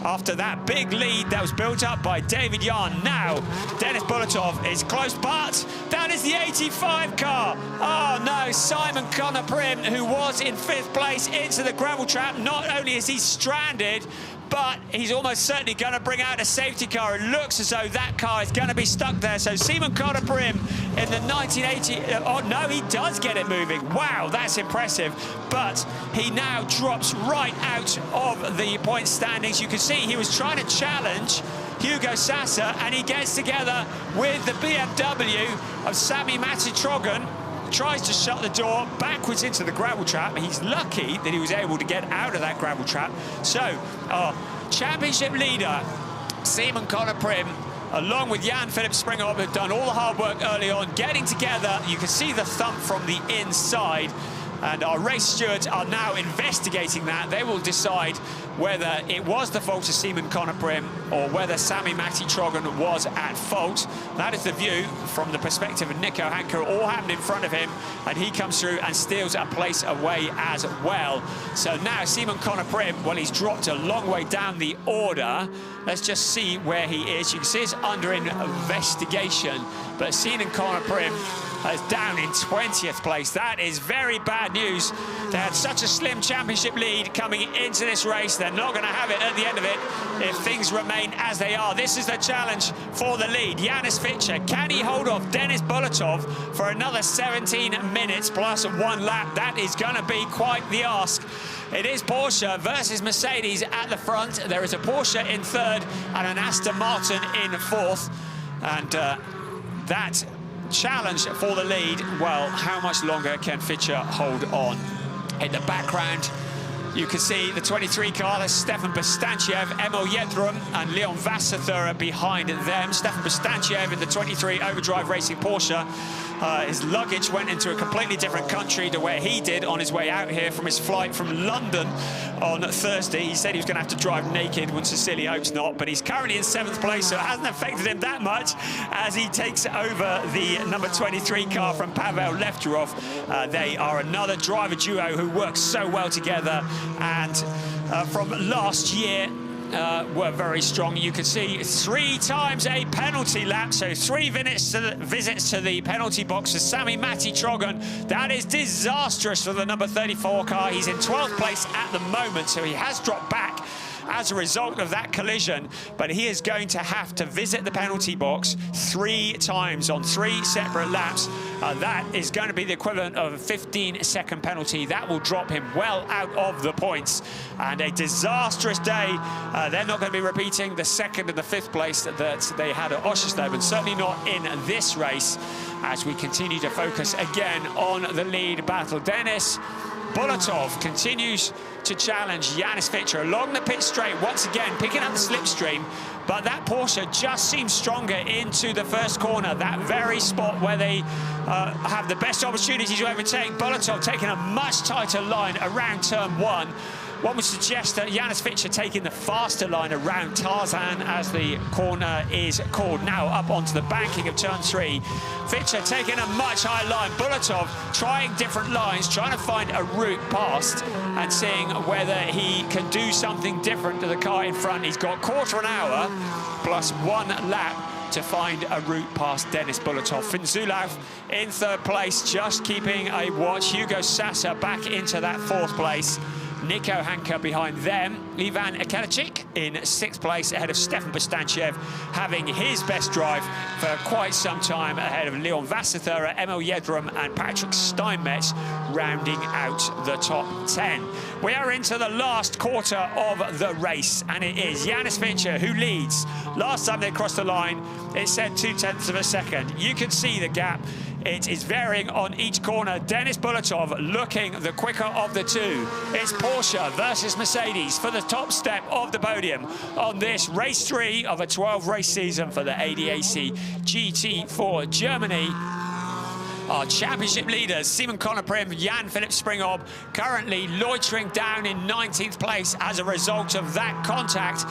after that big lead that was built up by David Yarn. Now, Denis Bulatov is close, but that is the 85 car. Oh no, Simon Connor Prim, who was in 5th place, into the gravel trap. Not only is he stranded, but he's almost certainly going to bring out a safety car. It looks as though that car is going to be stuck there. So Simon Connor Prim in the 1980, oh no, he does get it moving. Wow, that's impressive. But he now drops right out of the point standings. You can see he was trying to challenge Hugo Sassa, and he gets together with the BMW of Sami Matti-Trogan. Tries to shut the door backwards into the gravel trap. He's lucky that he was able to get out of that gravel trap. So, our championship leader, Simon Connor Prim, along with Jan-Philipp Springhoff, have done all the hard work early on, getting together. You can see the thump from the inside. And our race stewards are now investigating that. They will decide whether it was the fault of Simon Connor Prim or whether Sami Matti-Trogan was at fault. That is the view from the perspective of Nico Hanke. All happened in front of him, and he comes through and steals a place away as well. So now Simon Connor Prim, well, he's dropped a long way down the order. Let's just see where he is. You can see it's under investigation, but Simon Connor Prim is down in 20th place. That is very bad news. They had such a slim championship lead coming into this race. They're not going to have it at the end of it if things remain as they are. This is the challenge for the lead. Janis Fichter, can he hold off Denis Bulatov for another 17 minutes plus 1 lap? That is going to be quite the ask. It is Porsche versus Mercedes at the front. There is a Porsche in 3rd and an Aston Martin in 4th. And that challenge for the lead, well, how much longer can Fichter hold on? In the background, you can see the 23 car, that's Stefan Bostanciev, Emil Yedrum and Leon Vasserthur behind them. Stefan Bostanciev in the 23 Overdrive Racing Porsche. His luggage went into a completely different country to where he did on his way out here from his flight from London on Thursday. He said he was going to have to drive naked, which Cecilie hopes not, but he's currently in 7th place, so it hasn't affected him that much as he takes over the number 23 car from Pavel Lefterov. They are another driver duo who works so well together, and from last year, were very strong. You can see 3 times a penalty lap, so 3 visits to the penalty box for Sami Matti-Trogan. That is disastrous for the number 34 car. He's in 12th place at the moment, so he has dropped back as a result of that collision, but he is going to have to visit the penalty box 3 times on 3 separate laps. That is going to be the equivalent of a 15-second penalty. That will drop him well out of the points, and a disastrous day. They're not going to be repeating the 2nd and the 5th place that they had at Oschersleben, certainly not in this race, as we continue to focus again on the lead battle. Denis Bulatov continues to challenge Janis Fichter along the pit straight, once again picking up the slipstream, but that Porsche just seems stronger into the first corner, that very spot where they have the best opportunity to overtake. Bulatov taking a much tighter line around turn 1. One would suggest that Janis Fichter taking the faster line around Tarzan as the corner is called. Now up onto the banking of turn 3. Fichter taking a much higher line. Bulatov trying different lines, trying to find a route past and seeing whether he can do something different to the car in front. He's got quarter an hour plus 1 lap to find a route past Denis Bulatov. Finn Zulauf in 3rd place, just keeping a watch. Hugo Sassa back into that 4th place. Nico Hanke behind them. Ivan Ekelichik in 6th place ahead of Stefan Bostanciev, having his best drive for quite some time ahead of Leon Vasserthur, Emil Yedrum and Patrick Steinmetz, rounding out the top 10. We are into the last quarter of the race, and it is Janis Fichter who leads. Last time they crossed the line, it said 0.2 of a second. You can see the gap. It is varying on each corner. Denis Bulatov looking the quicker of the 2. It's Porsche versus Mercedes for the top step of the podium on this race 3 of a 12-race season for the ADAC GT4 Germany. Our championship leaders, Simon Connor Prim, Jan-Philipp Springhoff, currently loitering down in 19th place as a result of that contact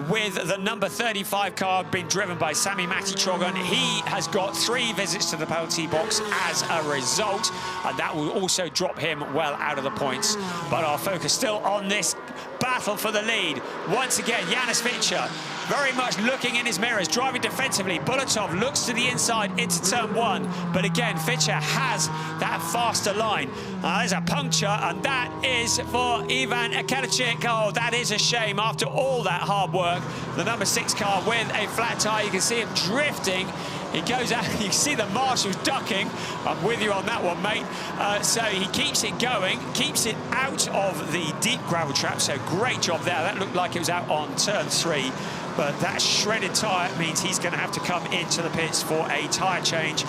with the number 35 car being driven by Sami Matti-Trogan. He has got 3 visits to the penalty box as a result, and that will also drop him well out of the points. But our focus still on this battle battle for the lead. Once again, Janis Fichter very much looking in his mirrors, driving defensively. Bulatov looks to the inside into turn 1, but again, Fichter has that faster line. There's a puncture, and that is for Ivan Ekelichik. Oh, that is a shame after all that hard work. The number 6 car with a flat tyre, you can see him drifting. He goes out, you see the marshals ducking. I'm with you on that one, mate. So he keeps it going, keeps it out of the deep gravel trap. So great job there. That looked like it was out on turn 3. But that shredded tyre means he's going to have to come into the pits for a tyre change.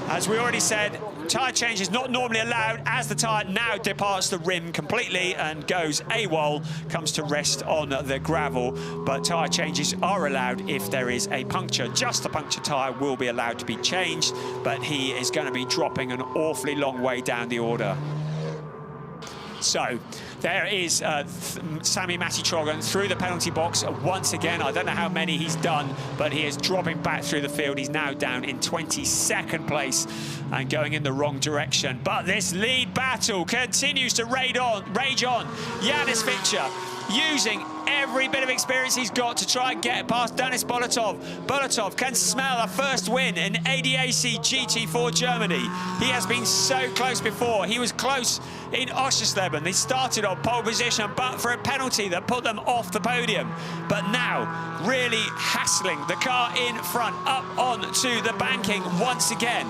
As we already said, tyre change is not normally allowed as the tyre now departs the rim completely and goes AWOL, comes to rest on the gravel. But tyre changes are allowed if there is a puncture. Just the puncture tyre will be allowed to be changed, but he is going to be dropping an awfully long way down the order. So there is Sami Matti-Trogan through the penalty box once again. I don't know how many he's done, but he is dropping back through the field. He's now down in 22nd place and going in the wrong direction. But this lead battle continues to rage on. Janis Fichter using every bit of experience he's got to try and get past Denis Bulatov. Bulatov can smell a first win in ADAC GT4 Germany. He has been so close before. He was close in Oschersleben. They started on pole position, but for a penalty that put them off the podium. But now, really hassling the car in front up onto the banking once again.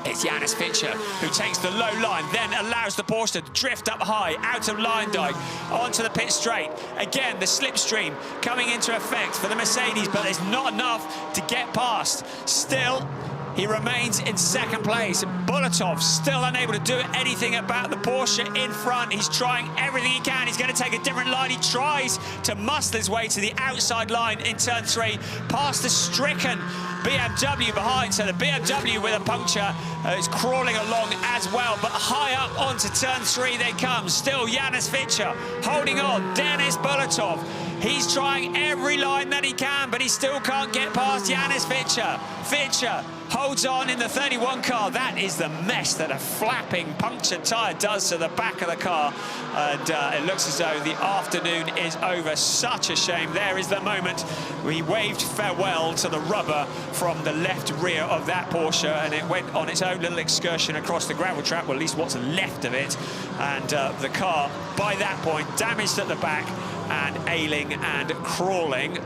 It's Janis Fichter who takes the low line, then allows the Porsche to drift up high, out of Leyendyke, onto the pit straight. Again, the slipstream coming into effect for the Mercedes, but there's not enough to get past. Still, he remains in 2nd place. Bulatov still unable to do anything about the Porsche in front. He's trying everything he can. He's going to take a different line. He tries to muscle his way to the outside line in turn 3, past the stricken BMW behind. So the BMW with a puncture is crawling along as well. But high up onto turn 3 they come. Still Janis Fichter holding on. Denis Bulatov. He's trying every line that he can, but he still can't get past Janis Fichter. Fichter holds on in the 31 car. That is the mess that a flapping punctured tyre does to the back of the car. And it looks as though the afternoon is over. Such a shame. There is the moment we waved farewell to the rubber from the left rear of that Porsche, and it went on its own little excursion across the gravel trap, well, at least what's left of it. And the car, by that point, damaged at the back and ailing and crawling.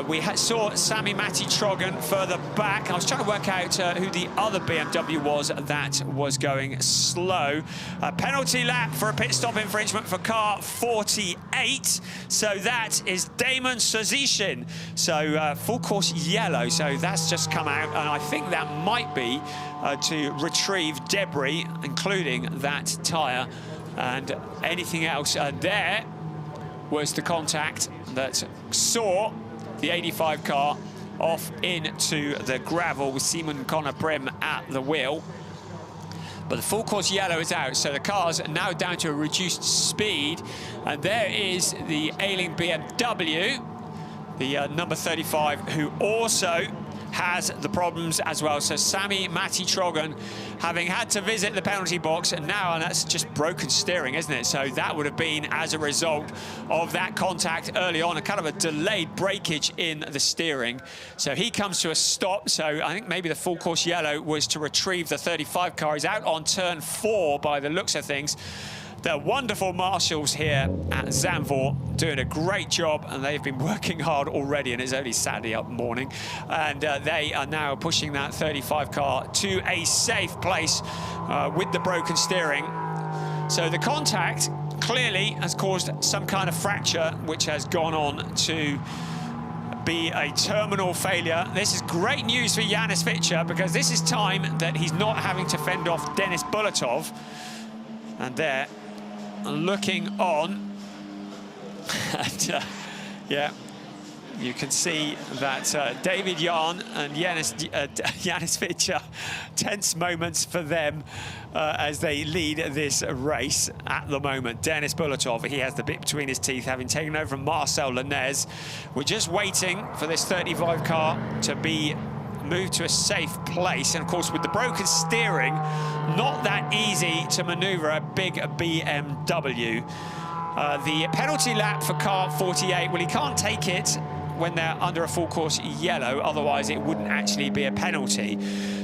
We saw Sami Matti-Trogan further back. I was trying to work out who the other BMW was that was going slow. A penalty lap for a pit stop infringement for car 48. So that is Damon Sozishin. So full course yellow. So that's just come out. And I think that might be to retrieve debris, including that tyre and anything else. There was the contact that saw the 85 car off into the gravel with Simon Connor Prim at the wheel. But the full course yellow is out, so the car's now down to a reduced speed. And there is the ailing BMW, the number 35, who also has the problems as well. So Sami Matti-Trogan having had to visit the penalty box and now, and that's just broken steering, isn't it? So that would have been as a result of that contact early on, a kind of a delayed breakage in the steering. So he comes to a stop. So I think maybe the full course yellow was to retrieve the 35 car. He's out on turn 4 by the looks of things. The wonderful marshals here at Zandvoort doing a great job, and they've been working hard already, and it's only Saturday morning. And they are now pushing that 35 car to a safe place with the broken steering. So the contact clearly has caused some kind of fracture, which has gone on to be a terminal failure. This is great news for Janis Fichter, because this is time that he's not having to fend off Denis Bulatov. And there, looking on, and yeah, you can see that David Jahn and Janis Fichter, tense moments for them as they lead this race at the moment. Denis Bulatov, he has the bit between his teeth, having taken over from Marcel Lenez. We're just waiting for this 35 car to be moved to a safe place, and of course with the broken steering, not that easy to maneuver a big BMW. The penalty lap for car 48, well, he can't take it when they're under a full course yellow, otherwise it wouldn't actually be a penalty.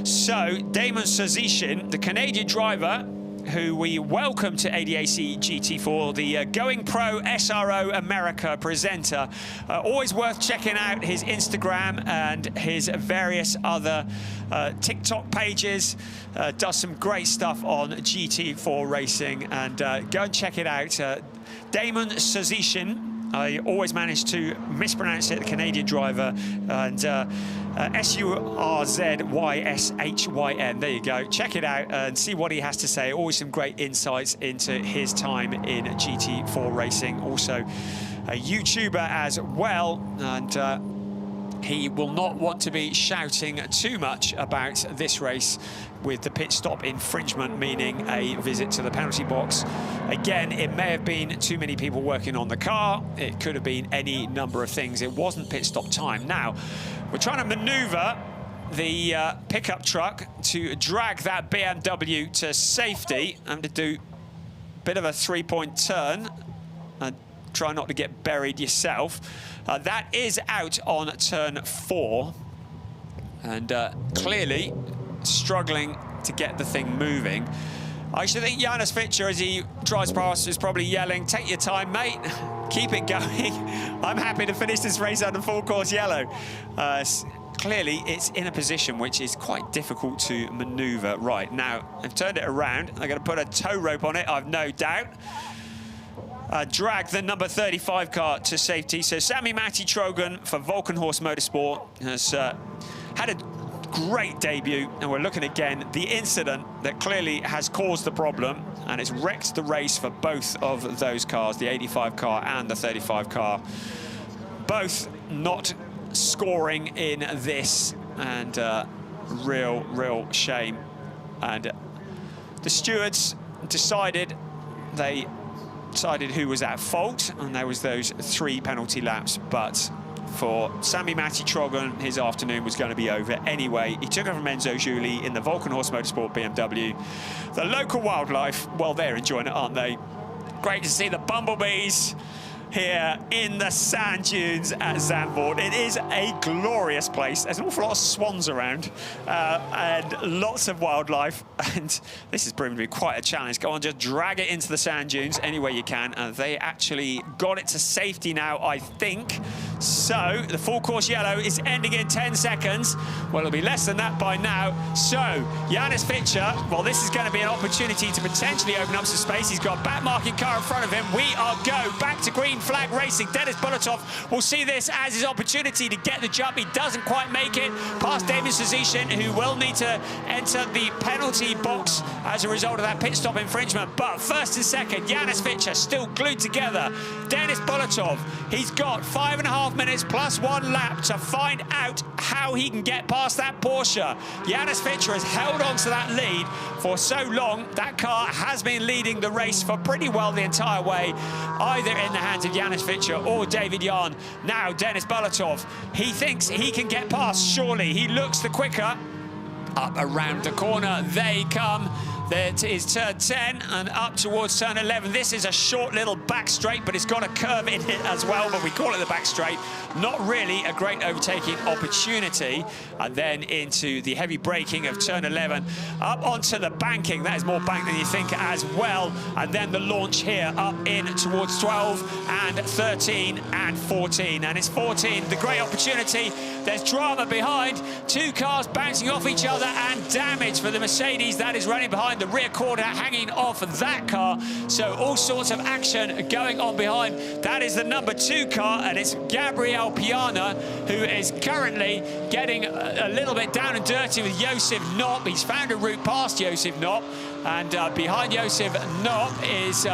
So Damon Sazishin, the Canadian driver, who we welcome to ADAC GT4, the Going Pro SRO America presenter. Always worth checking out his Instagram and his various other TikTok pages. Does some great stuff on GT4 racing, and go and check it out. Damon Sazishin. I always manage to mispronounce it, the Canadian driver, and S-U-R-Z-Y-S-H-Y-N. There you go. Check it out and see what he has to say. Always some great insights into his time in GT4 racing. Also a YouTuber as well, and he will not want to be shouting too much about this race with the pit stop infringement, meaning a visit to the penalty box. Again, it may have been too many people working on the car. It could have been any number of things. It wasn't pit stop time. Now, we're trying to maneuver the pickup truck to drag that BMW to safety and to do a bit of a three-point turn and try not to get buried yourself. That is out on turn 4, and clearly struggling to get the thing moving. I should think Janus Fitcher, as he drives past, is probably yelling, "Take your time, mate. Keep it going. I'm happy to finish this race under full course yellow." Clearly, it's in a position which is quite difficult to maneuver. Right, now, I've turned it around. I'm going to put a tow rope on it, I've no doubt. Drag the number 35 car to safety. So Sami Matti Trogan for Volkenhorst Motorsport has had a great debut, and we're looking again the incident that clearly has caused the problem, and it's wrecked the race for both of those cars, the 85 car and the 35 car. Both not scoring in this, and real shame. And the stewards decided who was at fault, and there was those 3 penalty laps. But for Sami Matti Trogan, his afternoon was going to be over anyway. He took it from Enzo Giuli in the Volkenhorst Motorsport BMW. The local wildlife, well, they're enjoying it, aren't they? Great to see the bumblebees here in the sand dunes at Zandvoort. It is a glorious place. There's an awful lot of swans around and lots of wildlife, and this is proving to be quite a challenge. Go on, just drag it into the sand dunes any way you can. They actually got it to safety now, I think. So the full course yellow is ending in 10 seconds. Well, it'll be less than that by now. So Janus Fitcher, well, this is going to be an opportunity to potentially open up some space. He's got a back marking car in front of him. We are go back to green flag racing. Dennis Bulatov will see this as his opportunity to get the jump. He doesn't quite make it past Damon Sazishin, who will need to enter the penalty box as a result of that pit stop infringement. But first and second, Janus Fitcher still glued together. Dennis Bulatov, he's got 5.5 minutes plus 1 lap to find out how he can get past that Porsche. Janus Fitcher has held on to that lead for so long. That car has been leading the race for pretty well the entire way, either in the hands of Janus Fitcher or David Yarn. Now Dennis Bulatov, he thinks he can get past, surely. He looks the quicker. Up around the corner they come. That is turn 10 and up towards turn 11. This is a short little back straight, but it's got a curve in it as well, but we call it the back straight. Not really a great overtaking opportunity. And then into the heavy braking of turn 11, up onto the banking. That is more bank than you think as well. And then the launch here up in towards 12 and 13 and 14. And it's 14, the great opportunity. There's drama behind. 2 cars bouncing off each other, and damage for the Mercedes that is running behind. The rear quarter hanging off that car. So all sorts of action going on behind. That is the number 2 car, and it's Gabriel Piana, who is currently getting a little bit down and dirty with Josef Knopp. He's found a route past Josef Knopp, and behind Josef Knopp is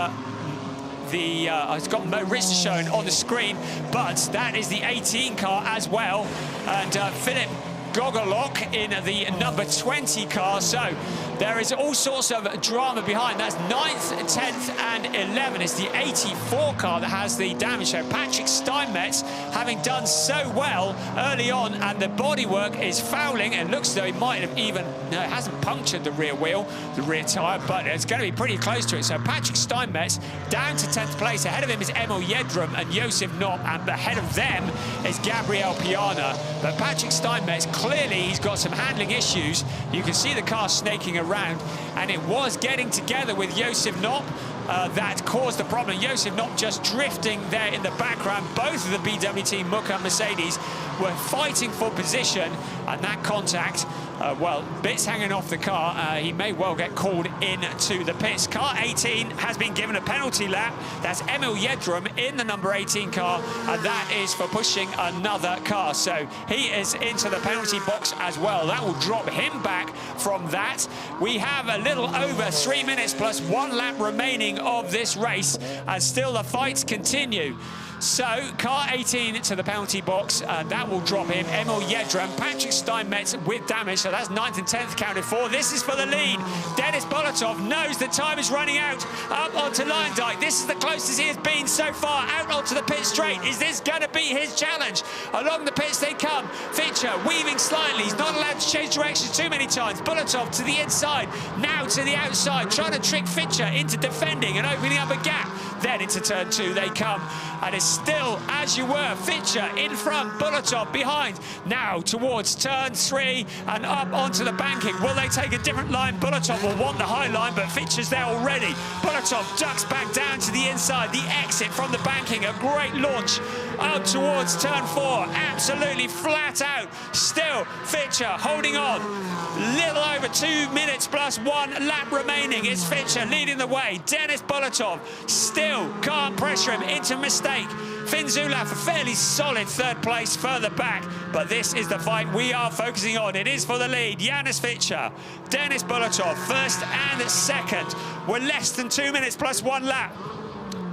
it's got Mo Richter shown on the screen, but that is the 18 car as well, and Philip Gogolok in the number 20 car. So There is all sorts of drama behind. That's 9th, 10th, and 11th. It's the 84 car that has the damage. So Patrick Steinmetz, having done so well early on, and the bodywork is fouling. It looks as though he might have even, no, it hasn't punctured the rear wheel, the rear tyre, but it's going to be pretty close to it. So Patrick Steinmetz down to 10th place. Ahead of him is Emil Yedrum and Josef Knopp, and ahead of them is Gabriel Piana. But Patrick Steinmetz, clearly he's got some handling issues. You can see the car snaking around, and it was getting together with Josef Knopp that caused the problem. Josef Knopp just drifting there in the background. Both of the BWT Mucker Mercedes were fighting for position, and that contact, well, bits hanging off the car. He may well get called into the pits. Car 18 has been given a penalty lap. That's Emil Yedrum in the number 18 car, and that is for pushing another car. So he is into the penalty box as well. That will drop him back from that. We have a little over 3 minutes plus 1 lap remaining of this race, and still the fights continue. So, car 18 to the penalty box, that will drop him. Emil Yedrum, Patrick Steinmetz with damage, so that's 9th and 10th counted for. This is for the lead. Dennis Bolotov knows the time is running out. Up onto Lyndike. This is the closest he has been so far. Out onto the pit straight. Is this going to be his challenge? Along the pits they come. Fischer weaving slightly. He's not allowed to change direction too many times. Bolotov to the inside, now to the outside, trying to trick Fischer into defending and opening up a gap. Then into turn 2 they come, and it's still as you were. Fischer in front, Bolotov behind. Now towards turn 3 and up onto the banking. Will they take a different line? Bolotov will want the high line, but Fischer's there already. Bolotov ducks back down to the inside. The exit from the banking, a great launch up towards turn 4. Absolutely flat out. Still Fischer holding on. Little over 2 minutes plus 1 lap remaining. It's Fischer leading the way. Dennis Bolotov still can't pressure him into mistake. Finn Zulaf, a fairly solid 3rd place further back, but this is the fight we are focusing on. It is for the lead. Janis Fischer, Dennis Bolotov, 1st and 2nd. We're less than 2 minutes plus 1 lap.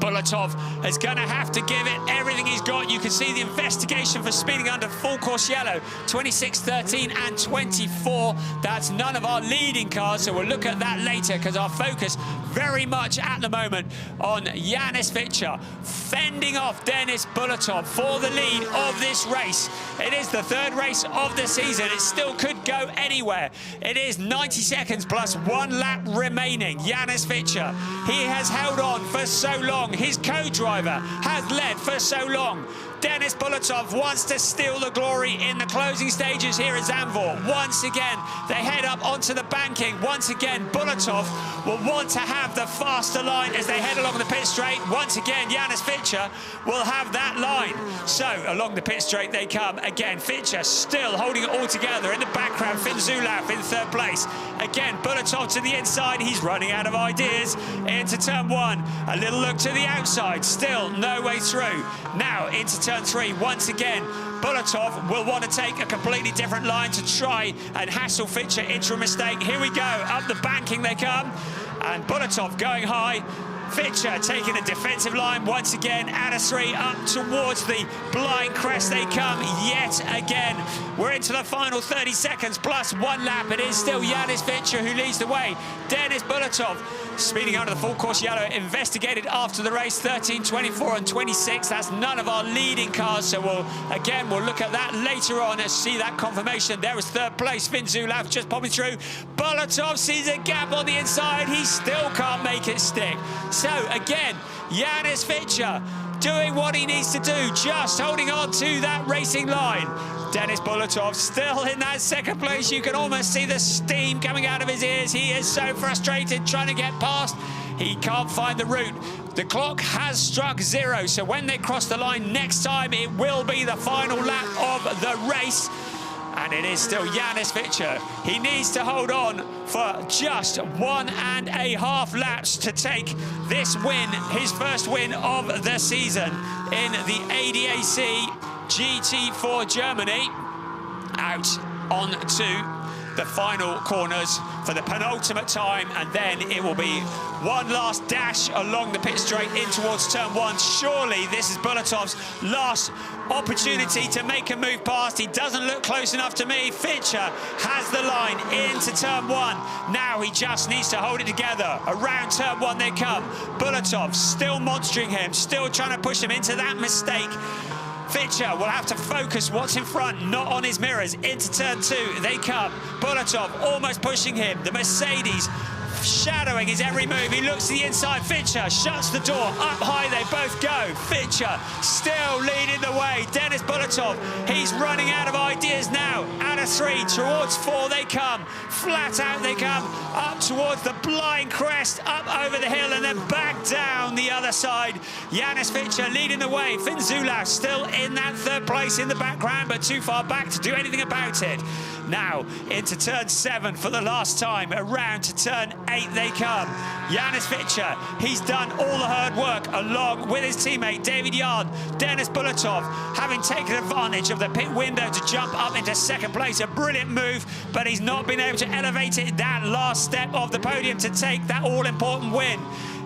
Bolotov is going to have to give it everything he's got. You can see the investigation for speeding under full course yellow, 26, 13 and 24. That's none of our leading cars, so we'll look at that later, because our focus very much at the moment on Janis Fischer fending off Dennis Bolotov for the lead of this race. It is the 3rd race of the season. It still could go anywhere. It is 90 seconds plus 1 lap remaining. Janis Fischer, he has held on for so long. His co-driver has led for so long. Dennis Bolotov wants to steal the glory in the closing stages here at Zandvoort. Once again, they head up onto the banking. Once again, Bolotov will want to have the faster line as they head along the pit straight. Once again, Janis Fischer will have that line. So, along the pit straight they come. Again, Fischer still holding it all together. In the background, Finn Zulaf in 3rd place. Again, Bolotov to the inside. He's running out of ideas. Into turn 1. A little look to the outside. Still no way through. Now, into turn 3. Once again, Bolotov will want to take a completely different line to try and hassle Fischer into a mistake. Here we go. Up the banking they come. And Bolotov going high. Fischer taking a defensive line once again. Out of 3 up towards the blind crest they come yet again. We're into the final 30 seconds plus 1 lap. It is still Janis Fischer who leads the way. Dennis Bolotov speeding under the full course yellow, investigated after the race, 13, 24 and 26. That's none of our leading cars, so we'll look at that later on and see that confirmation. There was 3rd place, Finn Zulaf just popping through. Bolotov sees a gap on the inside. He still can't make it stick. So again, Janis Fischer doing what he needs to do, just holding on to that racing line. Dennis Bolotov still in that 2nd place. You can almost see the steam coming out of his ears. He is so frustrated trying to get past. He can't find the route. The clock has struck 0, so when they cross the line next time, it will be the final lap of the race. And it is still Janis Fischer. He needs to hold on for just 1.5 laps to take this win, his 1st win of the season in the ADAC GT4 Germany. Out onto the final corners for the penultimate time, and then it will be one last dash along the pit straight in towards turn 1. Surely this is Bulatov's last opportunity to make a move past. He doesn't look close enough to me. Fischer has the line into turn 1. Now he just needs to hold it together. Around turn 1 they come. Bulatov still monstering him, still trying to push him into that mistake. Fischer will have to focus what's in front, not on his mirrors. Into turn 2 they come. Bulatov almost pushing him. The Mercedes shadowing his every move. He looks to the inside. Fischer shuts the door. Up high they both go. Fischer still leading the way. Denis Bulatov, he's running out of ideas now. Out of 3 towards 4 they come. Flat out they come. Up towards the blind crest. Up over the hill and then back down the other side. Janis Fischer leading the way. Finn Zulauf still in that 3rd place in the background, but too far back to do anything about it. Now into turn 7 for the last time. Around to turn 8 they come. Janis Fischer, he's done all the hard work along with his teammate David Yarn. Denis Bulatov having taken advantage of the pit window to jump up into 2nd place. A brilliant move, but he's not been able to elevate it that last step of the podium to take that all-important win.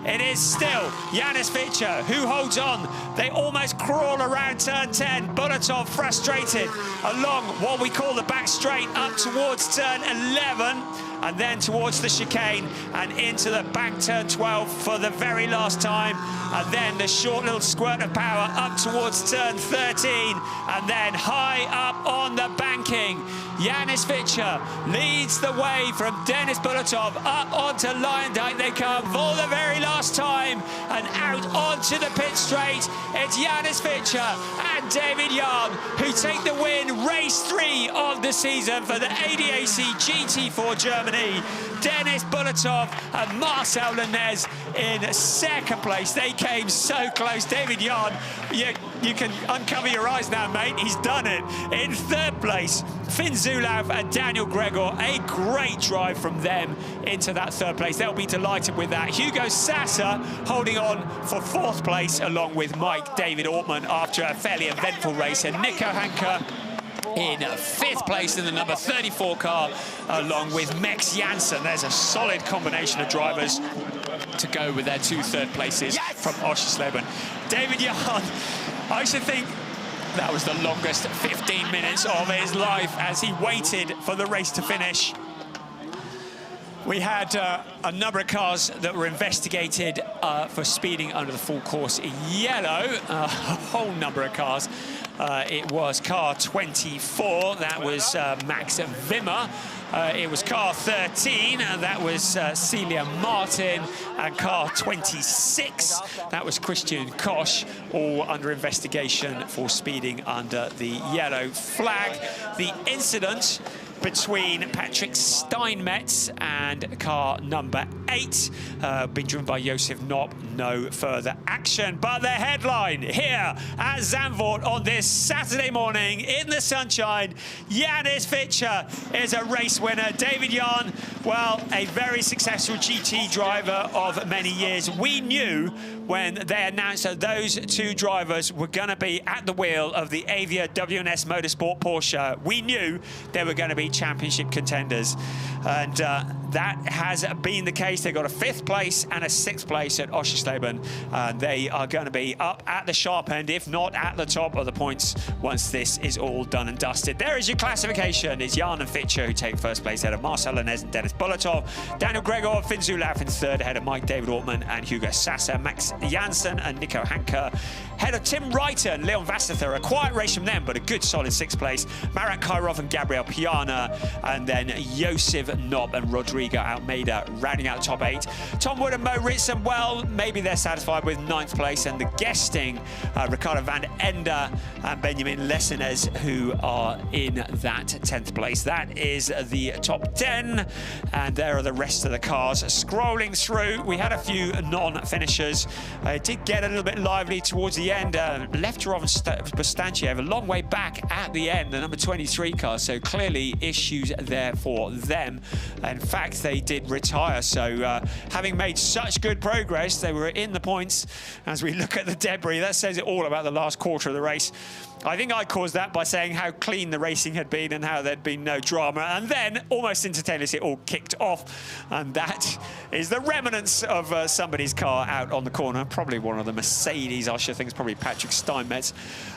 It is still Janis Fischer who holds on. They almost crawl around turn 10. Bulatov frustrated along what we call the back straight up towards turn 11 and then towards the chicane and into the back turn 12 for the very last time. And then the short little squirt of power up towards turn 13 and then high up on the banking. Janis Fischer leads the way from Denis Bulatov. Up onto Lyondike they come for the very last time and out onto the pit straight. It's Janis Fischer and David Yarn who take the win. Race 3 of the season for the ADAC GT4 Germany. Denis Bulatov and Marcel Lenez in 2nd place. They came so close. David Yarn, you can uncover your eyes now, mate. He's done it. In 3rd place, Finn Zulauf and Daniel Gregor. A great drive from them into that 3rd place. They'll be delighted with that. Hugo Sasser holding on for 4th place along with Mike David Ortman after a fairly eventful race. And Nico Hanke in 5th place in the number 34 car along with Max Janssen. There's a solid combination of drivers to go with their 2 3rd places from Oschersleben. David Yarn, I should think that was the longest 15 minutes of his life as he waited for the race to finish. We had a number of cars that were investigated for speeding under the full course yellow, a whole number of cars. It was car 24, that was Max Wimmer. It was car 13, that was Celia Martin. And car 26, that was Christian Koch, all under investigation for speeding under the yellow flag. The incident between Patrick Steinmetz and car number 8, been driven by Josef Knopp. No further action, but the headline here at Zandvoort on this Saturday morning in the sunshine: Janis Fischer is a race winner. David Yarn, well, a very successful GT driver of many years. We knew when they announced that those 2 drivers were going to be at the wheel of the Avia WNS Motorsport Porsche. We knew they were going to be championship contenders, and that has been the case. They got a 5th place and a 6th place at Oschersleben. They are going to be up at the sharp end, if not at the top of the points, once this is all done and dusted. There is your classification. It's Yarn and Fischer who take 1st place ahead of Marcel Lenez and Denis Bulatov. Daniel Gregor, Finn Zulauf in 3rd ahead of Mike David Ortman and Hugo Sasser. Max Janssen and Nico Hanke ahead of Tim Reiter and Leon Vassether. A quiet race from them, but a good solid 6th place. Marat Kairov and Gabriel Piana, and then Josef Knopp and Rodrigo Almeida rounding out the top 8. Tom Wood and Mo Ritson, well, maybe they're satisfied with 9th place, and the guesting Ricardo van Ender and Benjamin Lessenes, who are in that 10th place. That is the top 10, and there are the rest of the cars. Scrolling through, we had a few non-finishers. It did get a little bit lively towards the end. Lefterov and Bostanciev a long way back at the end, the number 23 car, so clearly issues there for them. In fact, they did retire. So having made such good progress, they were in the points. As we look at the debris, that says it all about the last quarter of the race. I think I caused that by saying how clean the racing had been and how there'd been no drama. And then, almost instantaneously, it all kicked off. And that is the remnants of somebody's car out on the corner. Probably one of the Mercedes, I should think it's probably Patrick Steinmetz.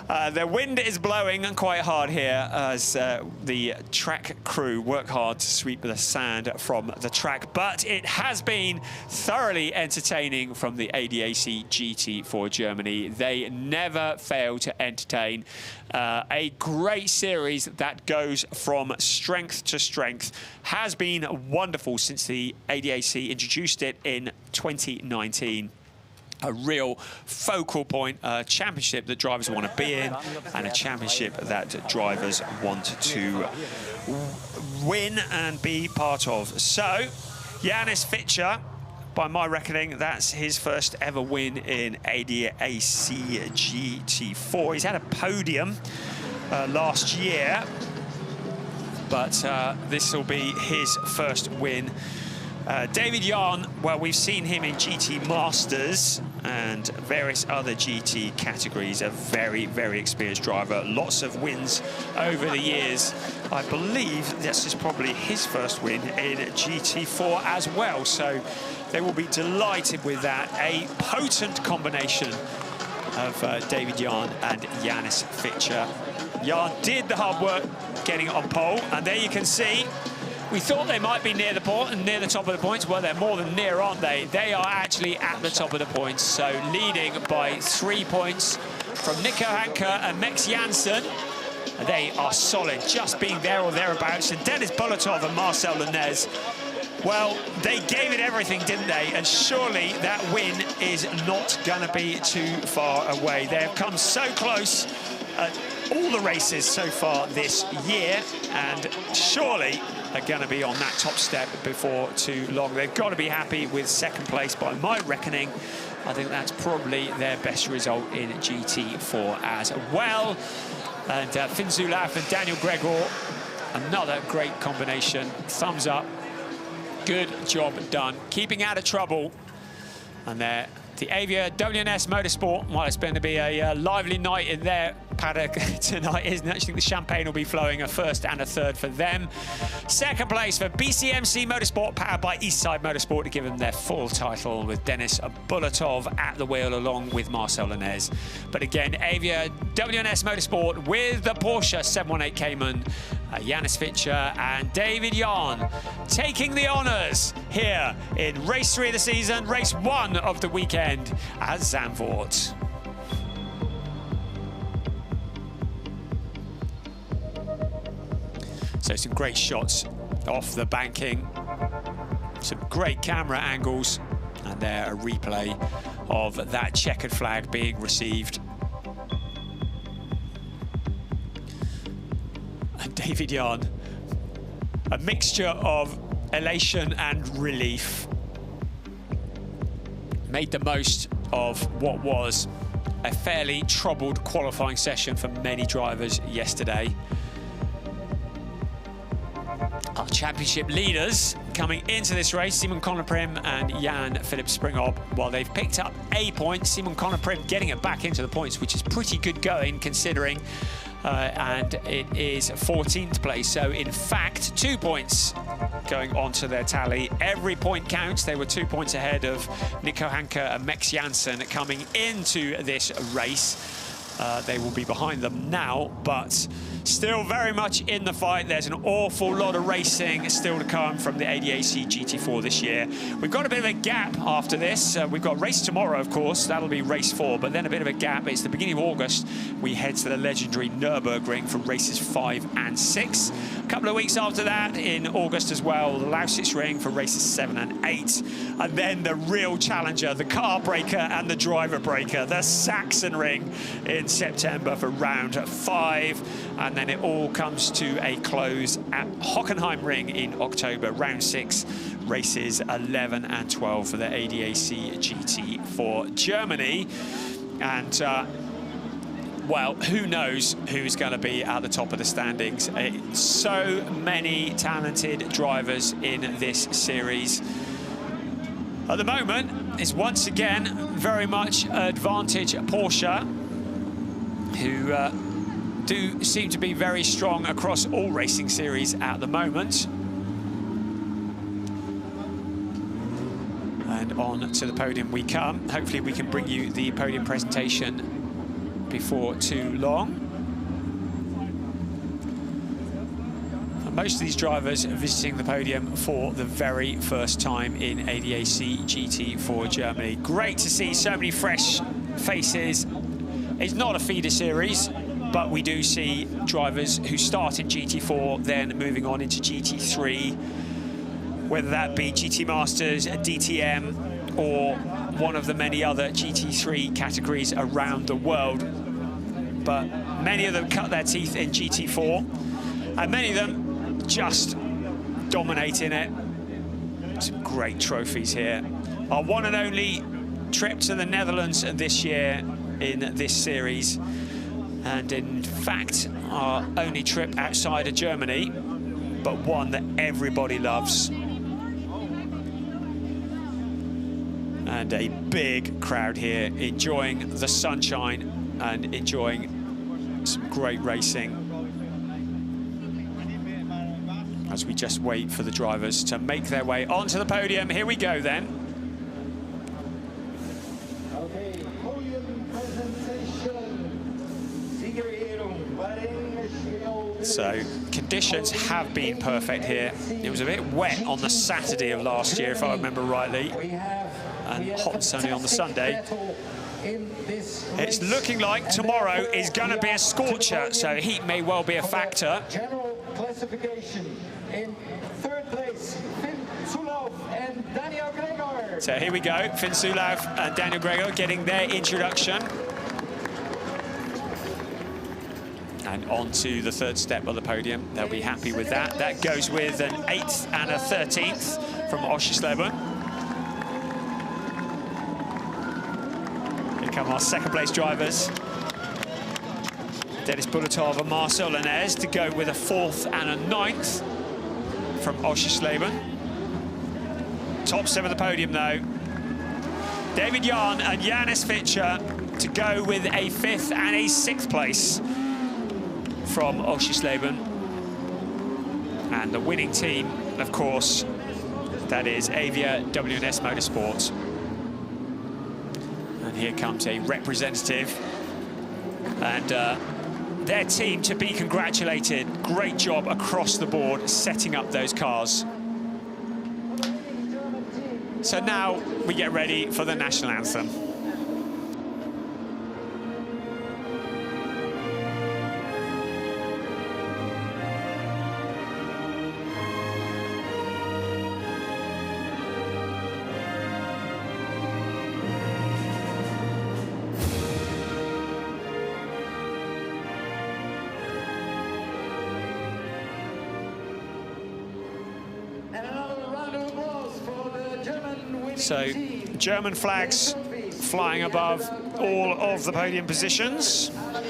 The wind is blowing quite hard here as the track crew work hard to sweep the sand from the track. But it has been thoroughly entertaining from the ADAC GT4 Germany. They never fail to entertain. A great series that goes from strength to strength. Has been wonderful since the ADAC introduced it in 2019. A real focal point, a championship that drivers want to be in, and a championship that drivers want to win and be part of. So, Janis Fischer, by my reckoning, that's his first ever win in ADAC GT4. He's had a podium last year, but this will be his first win. David Jahn, well, we've seen him in GT Masters and various other GT categories. A very, very experienced driver. Lots of wins over the years. I believe this is probably his first win in GT4 as well. So they will be delighted with that. A potent combination of David Jahn and Janis Fischer. Jahn did the hard work getting on pole, and there you can see we thought they might be near the top of the points. Well, they're more than near, aren't they? They are actually at the top of the points, so leading by 3 points from Nico Hanke and Mex Janssen. They are solid, just being there or thereabouts. And Dennis Bulatov and Marcel Lenez, well, they gave it everything, didn't they? And surely that win is not going to be too far away. They have come so close at all the races so far this year, and surely are going to be on that top step before too long. They've got to be happy with second place by my reckoning. I think that's probably their best result in GT4 as well. And Finn Zulaf and Daniel Gregor, another great combination. Thumbs up. Good job done. Keeping out of trouble. And there, the Avia WNS Motorsport. Well, it's going to be a lively night in their paddock tonight, isn't it? I think the champagne will be flowing, a first and a third for them. Second place for BCMC Motorsport, powered by Eastside Motorsport, to give them their full title, with Dennis Bulatov at the wheel along with Marcel Lenez. But again, Avia WNS Motorsport with the Porsche 718 Cayman, Janis Fischer and David Jahn taking the honours here in race 3 of the season, race 1 of the weekend at Zandvoort. So some great shots off the banking, some great camera angles, and there a replay of that checkered flag being received. And David Jahn, a mixture of elation and relief, made the most of what was a fairly troubled qualifying session for many drivers yesterday. Our championship leaders coming into this race, Simon Konoprim and Jan-Philipp Springhob, while they've picked up a point. Simon Konoprim getting it back into the points, which is pretty good going considering, and it is 14th place. So in fact, 2 points going onto their tally. Every point counts. They were 2 points ahead of Nico Hanke and Mex Janssen coming into this race. They will be behind them now, but still very much in the fight. There's an awful lot of racing still to come from the ADAC GT4 this year. We've got a bit of a gap after this. We've got race tomorrow, of course. That'll be race 4, but then a bit of a gap. It's the beginning of August. We head to the legendary Nürburgring for races 5 and 6. A couple of weeks after that, in August as well, the Lausitz Ring for races 7 and 8. And then the real challenger, the car breaker and the driver breaker, the Saxon Ring in September for round 5. And then it all comes to a close at Hockenheim Ring in October, round 6, races 11 and 12 for the ADAC GT4 Germany. And well, who knows who's going to be at the top of the standings. So many talented drivers in this series. At the moment, it's once again very much advantage Porsche, who do seem to be very strong across all racing series at the moment. And on to the podium we come. Hopefully we can bring you the podium presentation before too long. Most of these drivers are visiting the podium for the very first time in ADAC GT4 Germany. Great to see so many fresh faces. It's not a feeder series, but we do see drivers who start in GT4, then moving on into GT3, whether that be GT Masters, DTM, or one of the many other GT3 categories around the world. But many of them cut their teeth in GT4, and many of them just dominating it. Some great trophies here. Our one and only trip to the Netherlands this year in this series, and in fact our only trip outside of Germany, but one that everybody loves. And a big crowd here enjoying the sunshine and enjoying some great racing, as we just wait for the drivers to make their way onto the podium. Here we go then. Okay, podium presentation. So conditions have been perfect here. It was a bit wet on the Saturday of last year, if I remember rightly, and hot and sunny on the Sunday. It's looking like tomorrow is going to be a scorcher, so heat may well be a factor. General classification in third place, Finn Zulauf and Daniel Gregor. So here we go, Finn Zulauf and Daniel Gregor getting their introduction. And on to the third step of the podium. They'll be happy with that. That goes with an 8th and a 13th from Oschersleben. Here come our second place drivers. Dennis Bulatov and Marcel Lanez to go with a 4th and a 9th from Oschersleben. Top 7 of the podium though. David Jahn and Janis Fischer to go with a 5th and a 6th place from Oschersleben. And the winning team, of course, that is ADAC Motorsports. And here comes a representative. And their team to be congratulated. Great job across the board setting up those cars. So now we get ready for the national anthem. So German flags flying above all of the podium positions. And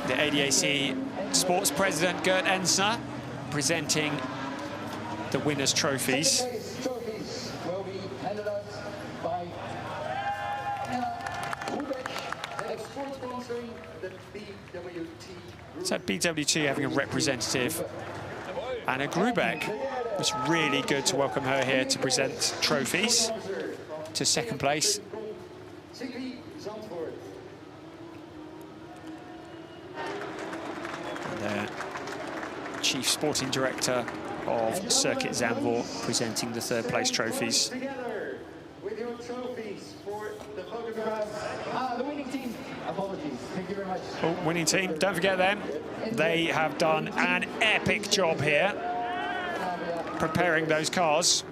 the ADAC Sports President Gert Ensner presenting the winners' trophies. Trophies will be handed out by sponsoring the BWT. So BWT having a representative. Anna Grubeck. It's really good to welcome her here to present trophies to second place. Zandvoort. And their Chief Sporting Director of Circuit Zandvoort presenting the third place trophies. Together with your trophies for the photographs. The winning team. Apologies. Thank you very much. Oh, winning team, don't forget them. They have done an epic job here preparing those cars.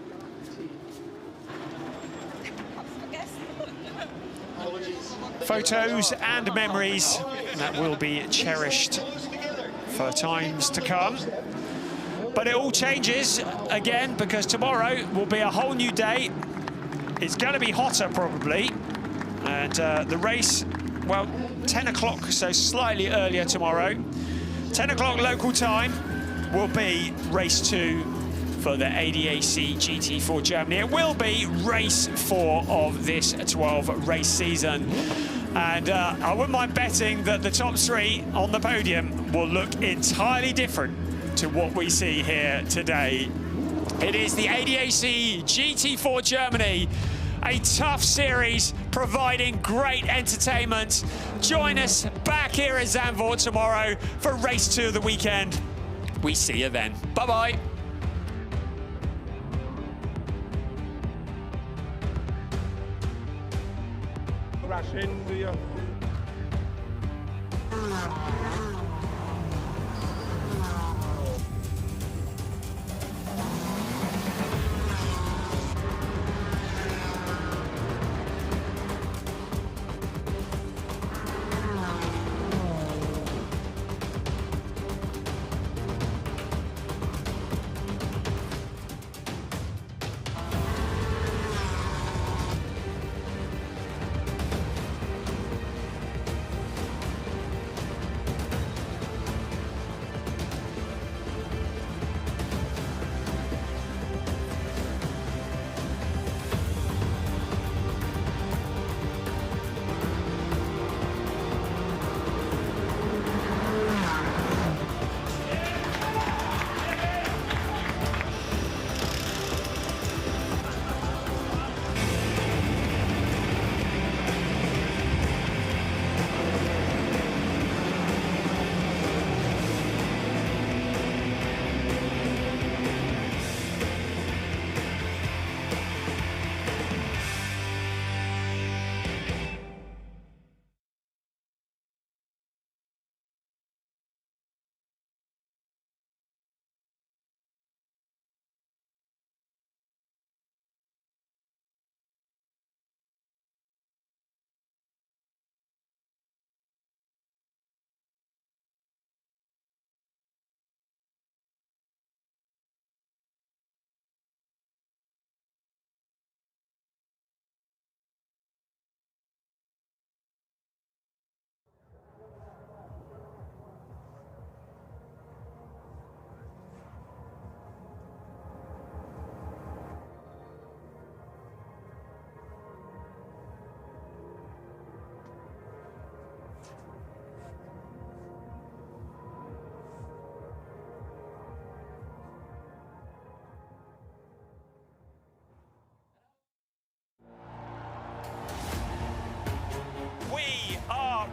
Photos and memories that will be cherished for times to come. But it all changes again because tomorrow will be a whole new day. It's going to be hotter probably. And the race, well, 10 o'clock, so slightly earlier tomorrow. 10 o'clock local time will be race 2 for the ADAC GT4 Germany. It will be race 4 of this 12 race season. And I wouldn't mind betting that the top 3 on the podium will look entirely different to what we see here today. It is the ADAC GT4 Germany, a tough series providing great entertainment. Join us back here at Zandvoort tomorrow for race 2 of the weekend. We see you then. Bye-bye. Rush into you.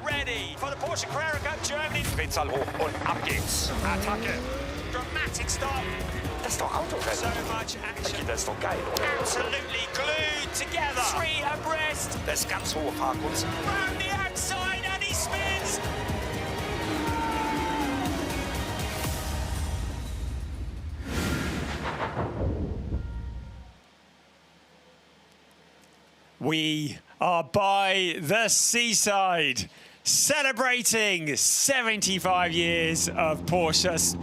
ready for the Porsche Carrera Cup Germany. Spitzahl hoch und ab geht's. Attacke. Dramatic stop. Das ist doch Autorennen. So much action. Das ist doch geil, oder? Absolutely glued together. 3 abreast. Das ist ganz hohe Fahrkunst. From the outside and he spins. We are by the seaside, celebrating 75 years of Porsche's